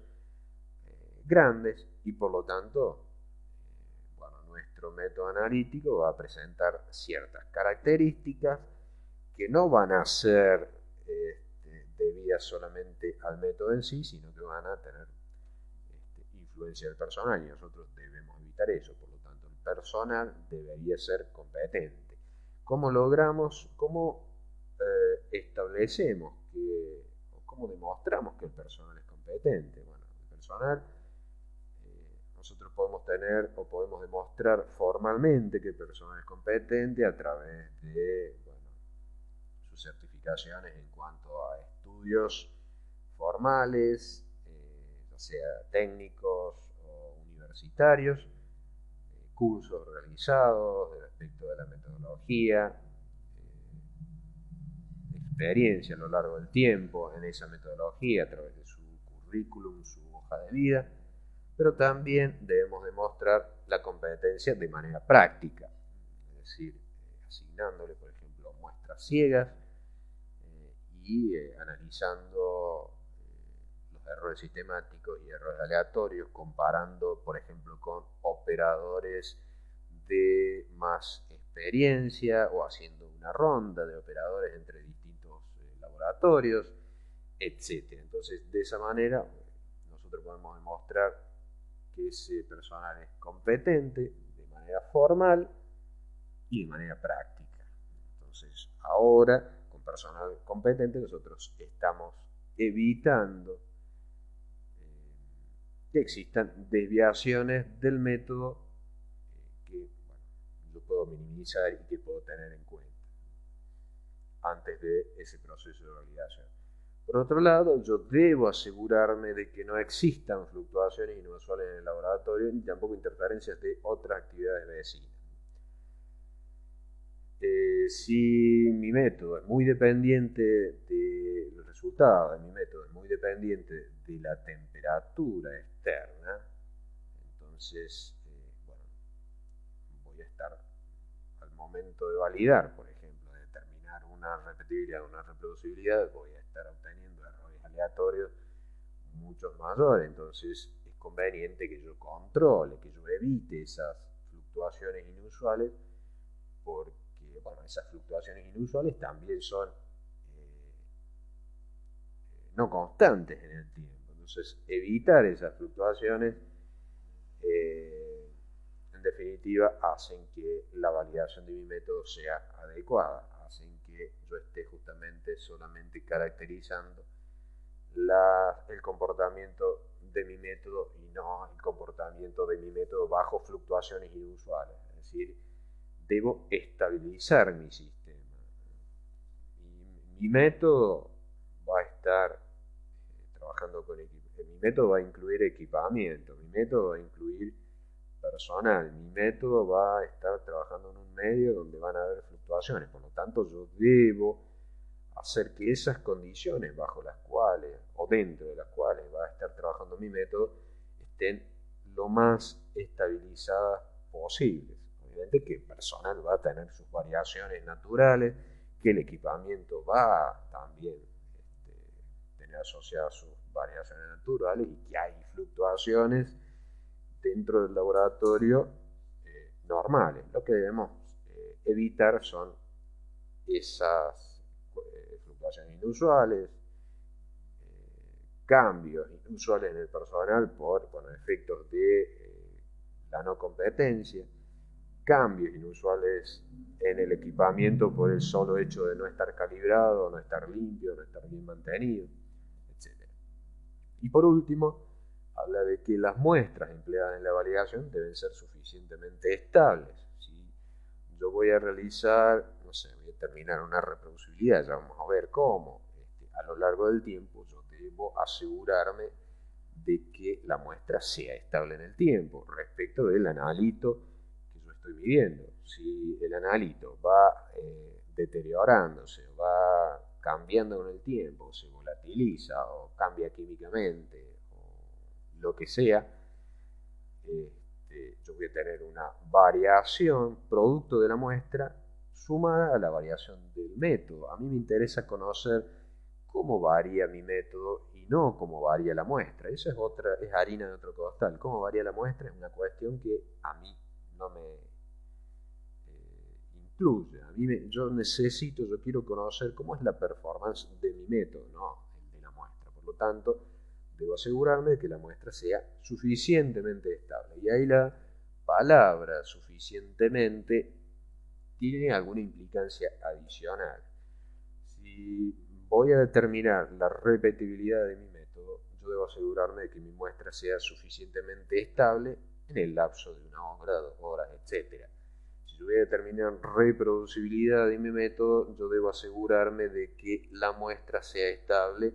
grandes, y por lo tanto, nuestro método analítico va a presentar ciertas características que no van a ser debidas solamente al método en sí, sino que van a tener influencia del personal, y nosotros debemos evitar eso. Por lo tanto, el personal debería ser competente. ¿Cómo establecemos o cómo demostramos que el personal es competente? Bueno, el personal, nosotros podemos tener o podemos demostrar formalmente que el personal es competente a través de sus certificaciones en cuanto a estudios formales, ya sea técnicos o universitarios, cursos realizados respecto de la metodología, experiencia a lo largo del tiempo en esa metodología a través de su currículum, su hoja de vida, pero también debemos demostrar la competencia de manera práctica, es decir, asignándole, por ejemplo, muestras ciegas y analizando los errores sistemáticos y errores aleatorios, comparando, por ejemplo, con operadores de más experiencia o haciendo una ronda de operadores entre distintos laboratorios, etc. Entonces, de esa manera, nosotros podemos demostrar que ese personal es competente de manera formal y de manera práctica. Entonces, ahora, con personal competente, nosotros estamos evitando que existan desviaciones del método que bueno, yo puedo minimizar y que puedo tener en cuenta antes de ese proceso de validación. Por otro lado, yo debo asegurarme de que no existan fluctuaciones inusuales en el laboratorio ni tampoco interferencias de otras actividades vecinas. Si mi método es muy dependiente del resultado, mi método es muy dependiente de la temperatura externa, entonces, bueno, voy a estar al momento de validar, por ejemplo, de determinar una repetibilidad, una reproducibilidad, voy a estar obteniendo errores aleatorios muchos mayores, entonces es conveniente que yo controle, que yo evite esas fluctuaciones inusuales, porque bueno, esas fluctuaciones inusuales también son no constantes en el tiempo. Entonces, evitar esas fluctuaciones, en definitiva, hacen que la validación de mi método sea adecuada, hacen que yo esté justamente solamente caracterizando el comportamiento de mi método y no el comportamiento de mi método bajo fluctuaciones inusuales. Es decir, debo estabilizar mi sistema. Mi método va a estar trabajando con equipo. Mi método va a incluir equipamiento, mi método va a incluir personal, mi método va a estar trabajando en un medio donde van a haber fluctuaciones. Por lo tanto, yo debo hacer que esas condiciones bajo las cuales o dentro de las cuales va a estar trabajando mi método estén lo más estabilizadas posibles. Obviamente que el personal va a tener sus variaciones naturales, que el equipamiento va también tener asociadas sus variaciones naturales y que hay fluctuaciones dentro del laboratorio normales. Lo que debemos evitar son esas fluctuaciones inusuales, cambios inusuales en el personal por efectos de la no competencia, cambios inusuales en el equipamiento por el solo hecho de no estar calibrado, no estar limpio, no estar bien mantenido, etc. Y por último, habla de que las muestras empleadas en la validación deben ser suficientemente estables. Si yo voy a realizar, no sé, voy a terminar una reproducibilidad, ya vamos a ver cómo, a lo largo del tiempo yo debo asegurarme de que la muestra sea estable en el tiempo respecto del analito que yo estoy midiendo. Si el analito va deteriorándose, va cambiando con el tiempo, se volatiliza o cambia químicamente o lo que sea, yo voy a tener una variación producto de la muestra sumada a la variación del método. A mí me interesa conocer cómo varía mi método y no cómo varía la muestra. Eso es harina de otro costal. Cómo varía la muestra es una cuestión que a mí no me incluye. Yo quiero conocer cómo es la performance de mi método, no el de la muestra. Por lo tanto, debo asegurarme de que la muestra sea suficientemente estable. Y ahí la palabra suficientemente tiene alguna implicancia adicional. Si voy a determinar la repetibilidad de mi método, yo debo asegurarme de que mi muestra sea suficientemente estable en el lapso de 1 hora, 2 horas, etc. Si yo voy a determinar reproducibilidad de mi método, yo debo asegurarme de que la muestra sea estable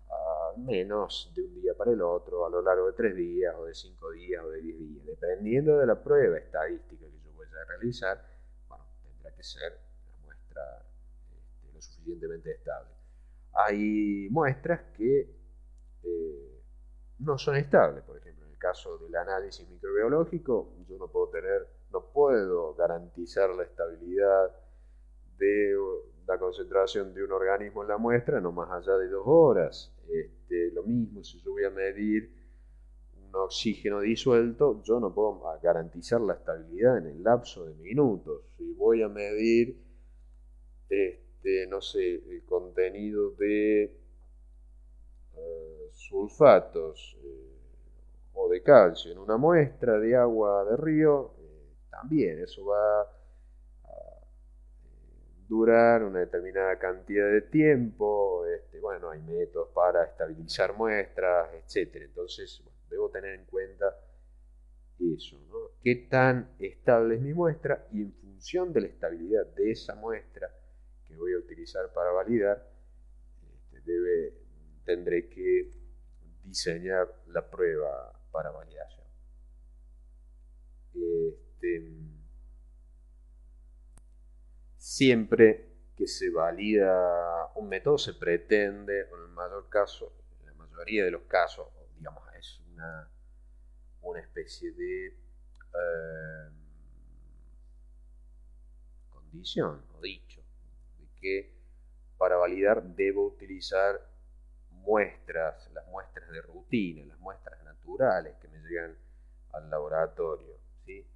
a menos de un día para el otro, a lo largo de 3 días, o de 5 días, o de 10 días. Dependiendo de la prueba estadística que yo vaya a realizar, bueno, tendrá que ser la muestra lo suficientemente estable. Hay muestras que no son estables. Por ejemplo, en el caso del análisis microbiológico, yo no puedo garantizar la estabilidad de la concentración de un organismo en la muestra no más allá de 2 horas. Lo mismo si yo voy a medir con oxígeno disuelto, yo no puedo garantizar la estabilidad en el lapso de minutos. Si voy a medir, no sé, el contenido de sulfatos o de calcio en una muestra de agua de río, también eso va a durar una determinada cantidad de tiempo. Bueno, hay métodos para estabilizar muestras, etcétera. Entonces, bueno, debo tener en cuenta eso, ¿no? Qué tan estable es mi muestra, y en función de la estabilidad de esa muestra que voy a utilizar para validar, tendré que diseñar la prueba para validación. Siempre que se valida un método se pretende, en el mayor caso, en la mayoría de los casos, digamos, es una especie de condición o dicho, de que para validar debo utilizar muestras, las muestras de rutina, las muestras naturales que me llegan al laboratorio, ¿sí?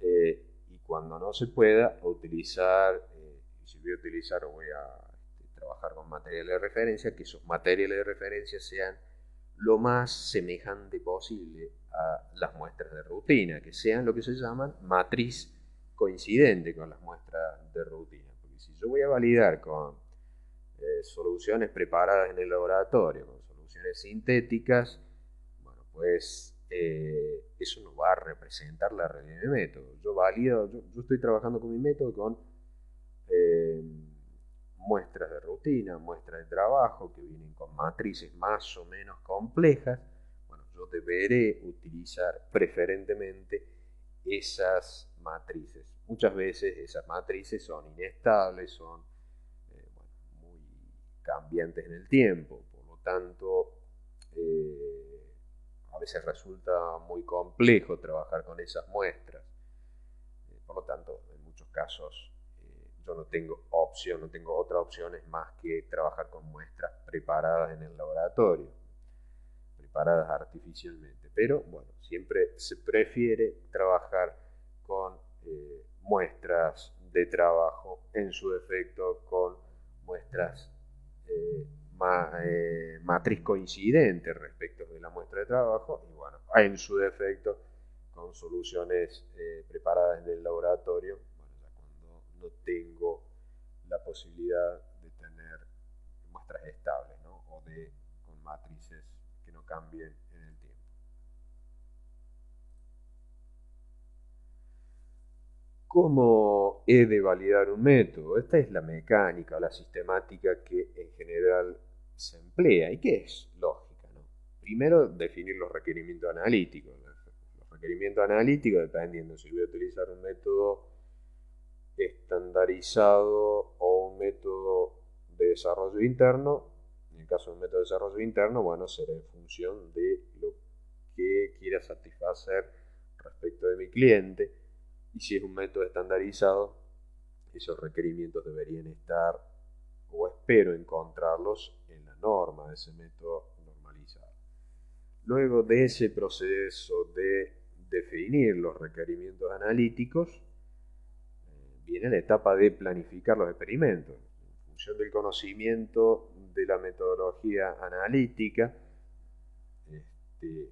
Y cuando no se pueda utilizar, si voy a utilizar o voy a trabajar con materiales de referencia, que esos materiales de referencia sean lo más semejante posible a las muestras de rutina, que sean lo que se llaman matriz coincidente con las muestras de rutina. Porque si yo voy a validar con soluciones preparadas en el laboratorio, con soluciones sintéticas, bueno, pues eso no va a representar la realidad de mi método. Yo estoy trabajando con mi método con muestras de rutina, muestras de trabajo que vienen con matrices más o menos complejas. Bueno, yo deberé utilizar preferentemente esas matrices. Muchas veces esas matrices son inestables, son muy cambiantes en el tiempo, por lo tanto a veces resulta muy complejo trabajar con esas muestras. Por lo tanto, en muchos casos yo no tengo otra opción más que trabajar con muestras preparadas en el laboratorio, preparadas artificialmente. Pero bueno, siempre se prefiere trabajar con muestras de trabajo, en su defecto con muestras matriz coincidente respecto de la muestra de trabajo, y bueno, en su defecto con soluciones preparadas en el laboratorio, bueno, ya cuando no tengo la posibilidad de tener muestras estables, ¿no? O con matrices que no cambien en el tiempo. ¿Cómo he de validar un método? Esta es la mecánica o la sistemática que en general se emplea y que es lógica, ¿no? Primero, definir los requerimientos analíticos. Los requerimientos analíticos, dependiendo si voy a utilizar un método estandarizado o un método de desarrollo interno. En el caso de un método de desarrollo interno, bueno, será en función de lo que quiera satisfacer respecto de mi cliente. Y si es un método estandarizado, esos requerimientos deberían estar, o espero encontrarlos, en la norma de ese método normalizado. Luego de ese proceso de definir los requerimientos analíticos, viene la etapa de planificar los experimentos. En función del conocimiento de la metodología analítica,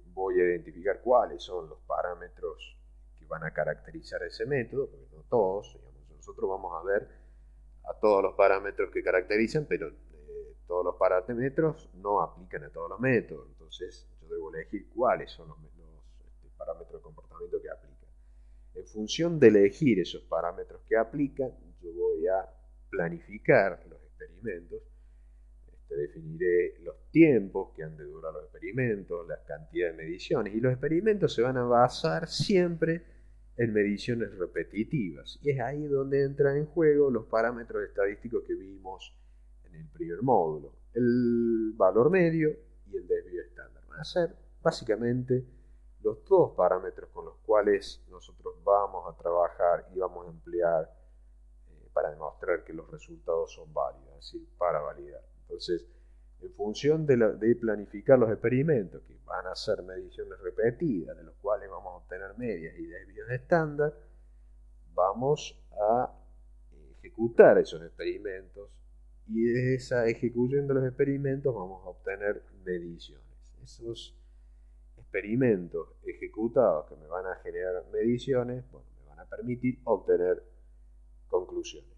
voy a identificar cuáles son los parámetros que van a caracterizar ese método, porque no todos, digamos, nosotros vamos a ver a todos los parámetros que caracterizan, pero todos los parámetros no aplican a todos los métodos. Entonces yo debo elegir cuáles son los parámetros de comportamiento que aplican. En función de elegir esos parámetros que aplican, yo voy a planificar los experimentos. Definiré los tiempos que han de durar los experimentos, las cantidades de mediciones, y los experimentos se van a basar siempre en mediciones repetitivas, y es ahí donde entran en juego los parámetros estadísticos que vimos en el primer módulo. El valor medio y el desvío estándar van a ser básicamente los dos parámetros con los cuales nosotros vamos a trabajar y vamos a emplear para demostrar que los resultados son válidos, es decir, para validar. Entonces, en función de planificar los experimentos, que van a ser mediciones repetidas, de los cuales vamos a obtener medias y desvíos estándar, vamos a ejecutar esos experimentos y de esa ejecución de los experimentos vamos a obtener mediciones. Esos experimentos ejecutados que me van a generar mediciones, bueno, me van a permitir obtener conclusiones.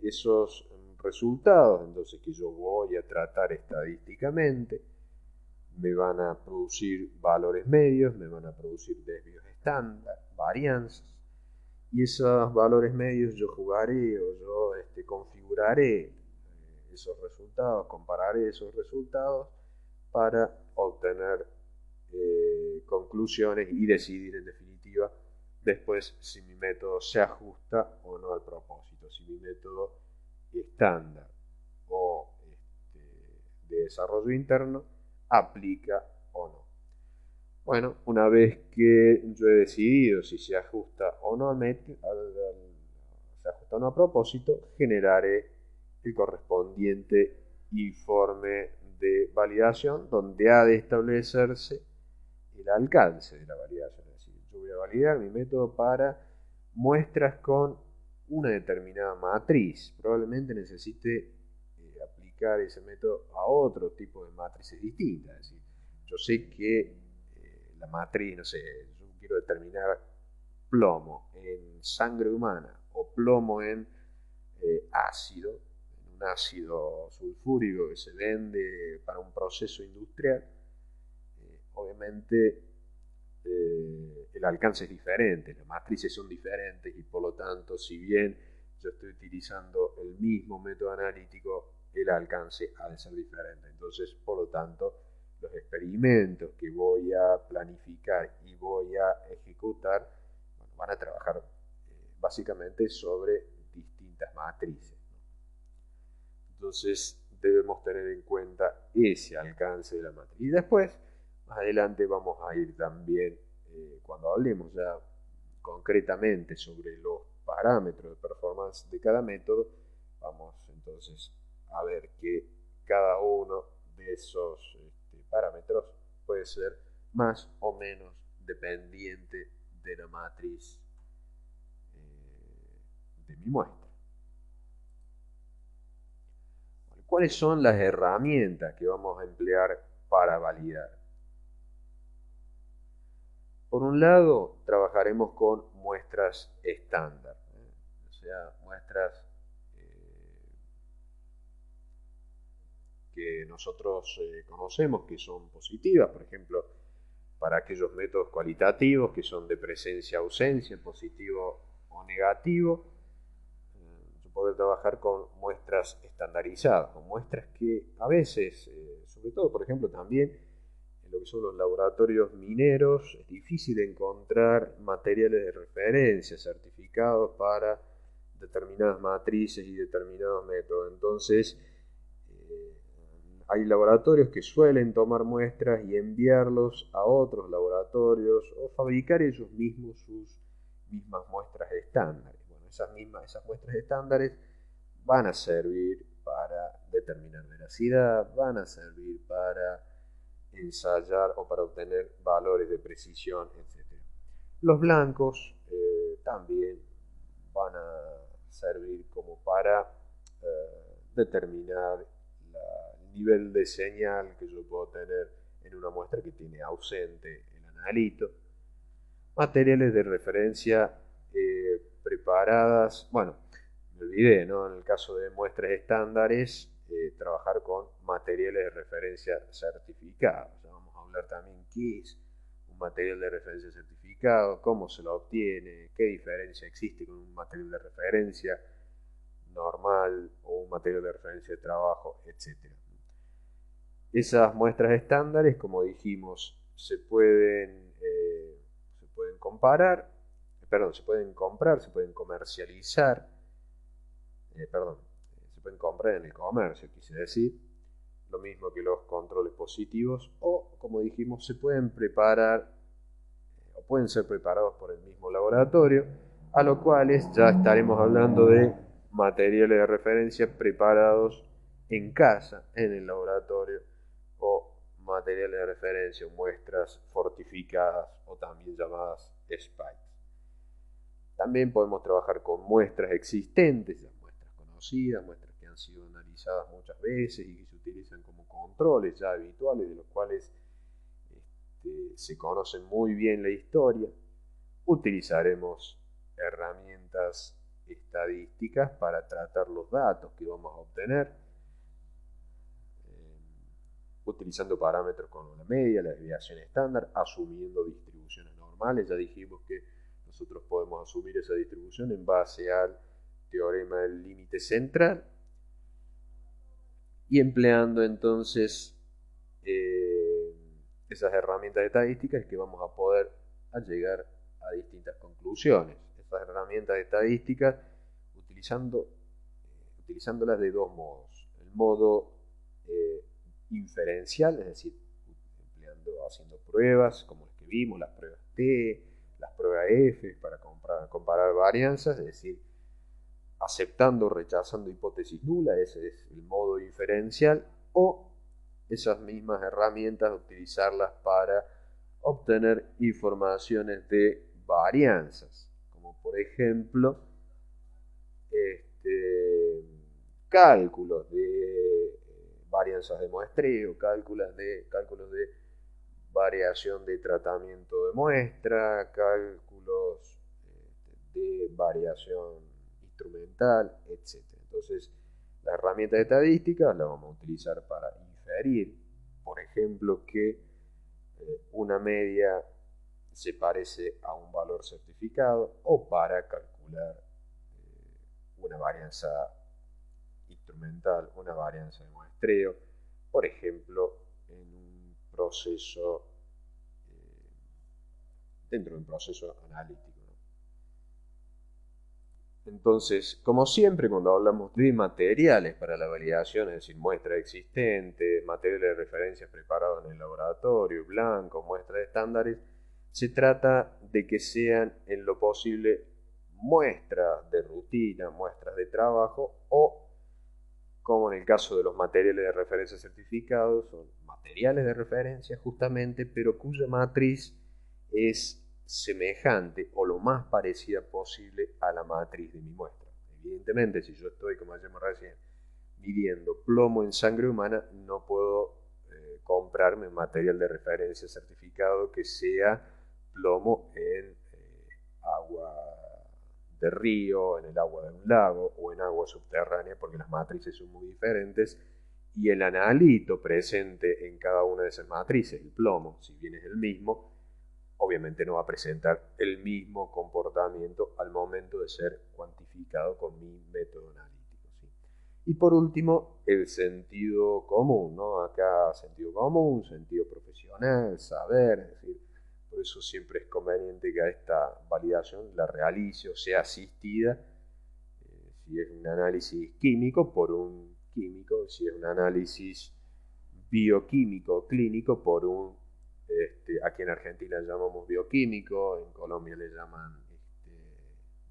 Esos resultados, entonces, que yo voy a tratar estadísticamente, me van a producir valores medios, me van a producir desvíos estándar, varianzas, y esos valores medios yo jugaré o yo configuraré esos resultados, compararé esos resultados para obtener conclusiones y decidir en definitiva después si mi método se ajusta o no al propósito, si mi método estándar o de desarrollo interno aplica o no. Bueno, una vez que yo he decidido si se ajusta o no se ajusta o no a propósito, generaré el correspondiente informe de validación donde ha de establecerse el alcance de la validación. Es decir, yo voy a validar mi método para muestras con una determinada matriz. Probablemente necesite aplicar ese método a otro tipo de matrices distintas. Es decir, yo sé que la matriz, no sé, yo quiero determinar plomo en sangre humana o plomo en ácido, en un ácido sulfúrico que se vende para un proceso industrial. Obviamente el alcance es diferente, las matrices son diferentes y por lo tanto, si bien yo estoy utilizando el mismo método analítico, el alcance ha de ser diferente. Entonces, por lo tanto, los experimentos que voy a planificar y voy a ejecutar, bueno, van a trabajar básicamente sobre distintas matrices. Entonces, debemos tener en cuenta ese alcance de la matriz. Y después, más adelante, vamos a ir también, cuando hablemos ya concretamente sobre los parámetros de performance de cada método, vamos entonces a ver que cada uno de esos parámetros puede ser más o menos dependiente de la matriz de mi muestra. ¿Cuáles son las herramientas que vamos a emplear para validar? Por un lado, trabajaremos con muestras estándar, o sea, muestras que nosotros conocemos que son positivas, por ejemplo, para aquellos métodos cualitativos que son de presencia-ausencia, positivo o negativo, yo puedo trabajar con muestras estandarizadas, con muestras que a veces, sobre todo, por ejemplo, también en lo que son los laboratorios mineros, es difícil encontrar materiales de referencia certificados para determinadas matrices y determinados métodos. Entonces, hay laboratorios que suelen tomar muestras y enviarlos a otros laboratorios o fabricar ellos mismos sus mismas muestras estándares. Bueno, esas muestras estándares van a servir para determinar veracidad, van a servir para ensayar o para obtener valores de precisión, etc. Los blancos también van a servir como para determinar el nivel de señal que yo puedo tener en una muestra que tiene ausente el analito. Materiales de referencia preparadas, bueno, me olvidé, ¿no? En el caso de muestras estándares, trabajar con materiales de referencia certificados. Ya vamos a hablar también qué es un material de referencia certificado, cómo se lo obtiene, qué diferencia existe con un material de referencia normal o un material de referencia de trabajo, etc. Esas muestras estándares, como dijimos, se pueden comprar, se pueden comercializar, se pueden comprar en el comercio, quise decir, lo mismo que los controles positivos, o como dijimos, se pueden preparar o pueden ser preparados por el mismo laboratorio, a lo cual ya estaremos hablando de materiales de referencia preparados en casa, en el laboratorio, o materiales de referencia o muestras fortificadas o también llamadas spikes. También podemos trabajar con muestras existentes, las muestras conocidas, muestras que han sido analizadas muchas veces y que se utilizan como controles ya habituales, de los cuales se conoce muy bien la historia. Utilizaremos herramientas estadísticas para tratar los datos que vamos a obtener, utilizando parámetros como la media, la desviación estándar, asumiendo distribuciones normales. Ya dijimos que nosotros podemos asumir esa distribución en base al teorema del límite central y empleando entonces esas herramientas estadísticas que vamos a poder llegar a distintas conclusiones. Estas herramientas estadísticas utilizándolas de dos modos. El modo inferencial, es decir, haciendo pruebas como las que vimos, las pruebas T, las pruebas F para comparar varianzas, es decir, aceptando o rechazando hipótesis nulas, ese es el modo inferencial, o esas mismas herramientas utilizarlas para obtener informaciones de varianzas, como por ejemplo cálculos de varianzas de muestreo, cálculos de variación de tratamiento de muestra, cálculos de variación instrumental, etc. Entonces, las herramientas estadísticas las vamos a utilizar para inferir, por ejemplo, que una media se parece a un valor certificado, o para calcular una varianza instrumental, una varianza de muestreo, por ejemplo, en un proceso, dentro de un proceso analítico. Entonces, como siempre, cuando hablamos de materiales para la validación, es decir, muestras existentes, materiales de referencia preparados en el laboratorio, blancos, muestras de estándares, se trata de que sean en lo posible muestras de rutina, muestras de trabajo, o, como en el caso de los materiales de referencia certificados, son materiales de referencia justamente, pero cuya matriz es semejante o lo más parecida posible a la matriz de mi muestra. Evidentemente, si yo estoy, como decíamos recién, midiendo plomo en sangre humana, no puedo comprarme un material de referencia certificado que sea plomo en agua de río, en el agua de un lago o en agua subterránea, porque las matrices son muy diferentes y el analito presente en cada una de esas matrices, el plomo, si bien es el mismo, obviamente no va a presentar el mismo comportamiento al momento de ser cuantificado con mi método analítico, ¿sí? Y por último, el sentido común, ¿no? Acá sentido común, sentido profesional, saber, es decir, por eso siempre es conveniente que a esta validación la realice o sea asistida, si es un análisis químico, por un químico, si es un análisis bioquímico clínico, por un aquí en Argentina llamamos bioquímico, en Colombia le llaman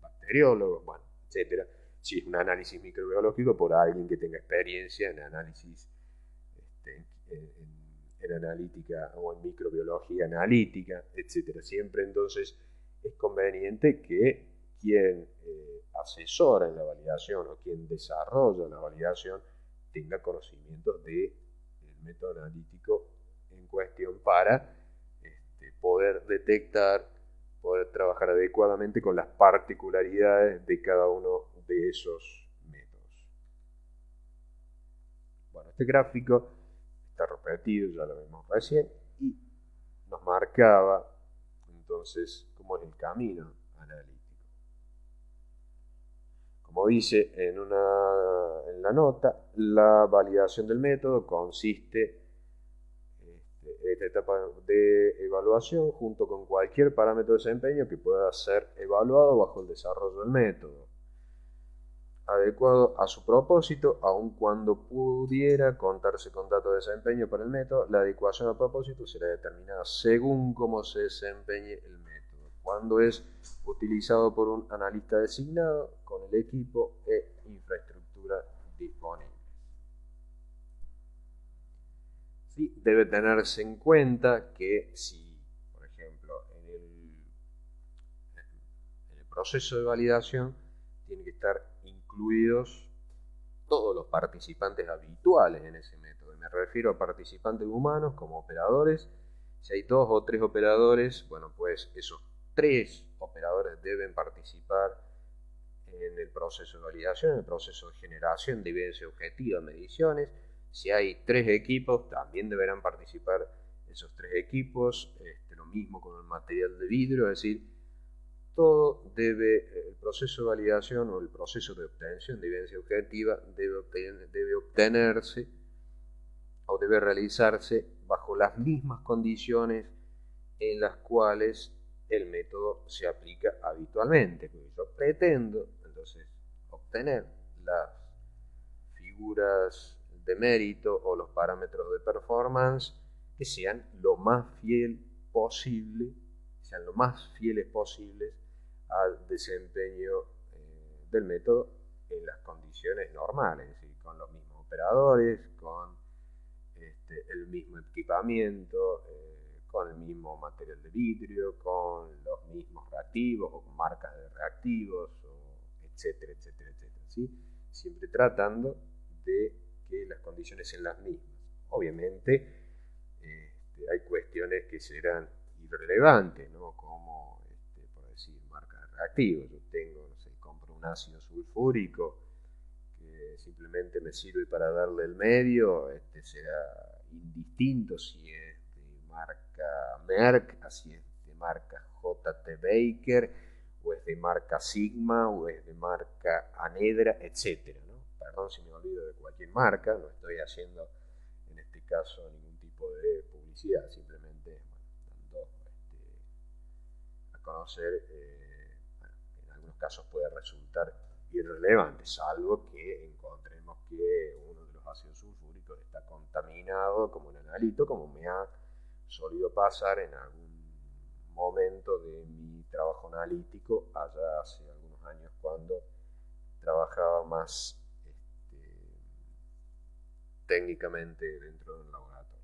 bacteriólogos, bueno, etcétera. Si es un análisis microbiológico, por alguien que tenga experiencia en análisis, en analítica o en microbiología analítica, etcétera. Siempre entonces es conveniente que quien asesora en la validación o quien desarrolla la validación tenga conocimientos del método analítico en cuestión para poder detectar, poder trabajar adecuadamente con las particularidades de cada uno de esos métodos. Bueno, este gráfico está repetido, ya lo vimos recién, y nos marcaba entonces cómo es el camino analítico. Como dice en la nota, la validación del método consiste en esta etapa de evaluación junto con cualquier parámetro de desempeño que pueda ser evaluado bajo el desarrollo del método, adecuado a su propósito, aun cuando pudiera contarse con datos de desempeño para el método. La adecuación al propósito será determinada según cómo se desempeñe el método, cuando es utilizado por un analista designado con el equipo e infraestructura disponible. ¿Sí? debe tenerse en cuenta que si, por ejemplo, en el proceso de validación tienen que estar incluidos todos los participantes habituales en ese método. Me refiero a participantes humanos como operadores. Si hay 2 o 3 operadores, bueno, pues esos 3 operadores deben participar en el proceso de validación, en el proceso de generación de evidencia objetiva, mediciones. Si hay 3 equipos, también deberán participar esos 3 equipos. Lo mismo con el material de vidrio, es decir, todo el proceso de validación o el proceso de obtención de evidencia objetiva debe obtenerse o debe realizarse bajo las mismas condiciones en las cuales el método se aplica habitualmente. Porque yo pretendo entonces obtener las figuras de mérito o los parámetros de performance que sean lo más fiel posible, sean lo más fieles posibles al desempeño del método en las condiciones normales, es decir, con los mismos operadores, con el mismo equipamiento, con el mismo material de vidrio, con los mismos reactivos o con marcas de reactivos, etcétera, etcétera, etcétera, ¿sí? Siempre tratando de que las condiciones sean las mismas. Obviamente hay cuestiones que serán irrelevantes, ¿no? Como, por decir, marcas de reactivos. Yo tengo, no sé, compro un ácido sulfúrico que simplemente me sirve para darle el medio, será indistinto si es de marca Merck, si es de marca J.T. Baker, o es de marca Sigma, o es de marca Anedra, etcétera, ¿no? Perdón si me olvido de cualquier marca, no estoy haciendo en este caso ningún tipo de publicidad, simplemente dando a conocer, bueno, en algunos casos puede resultar irrelevante, salvo que encontremos que uno de los ácidos sulfúricos está contaminado como un analito, como me ha solido pasar en algún momento de mi trabajo analítico allá hace algunos años cuando trabajaba más técnicamente dentro de un laboratorio.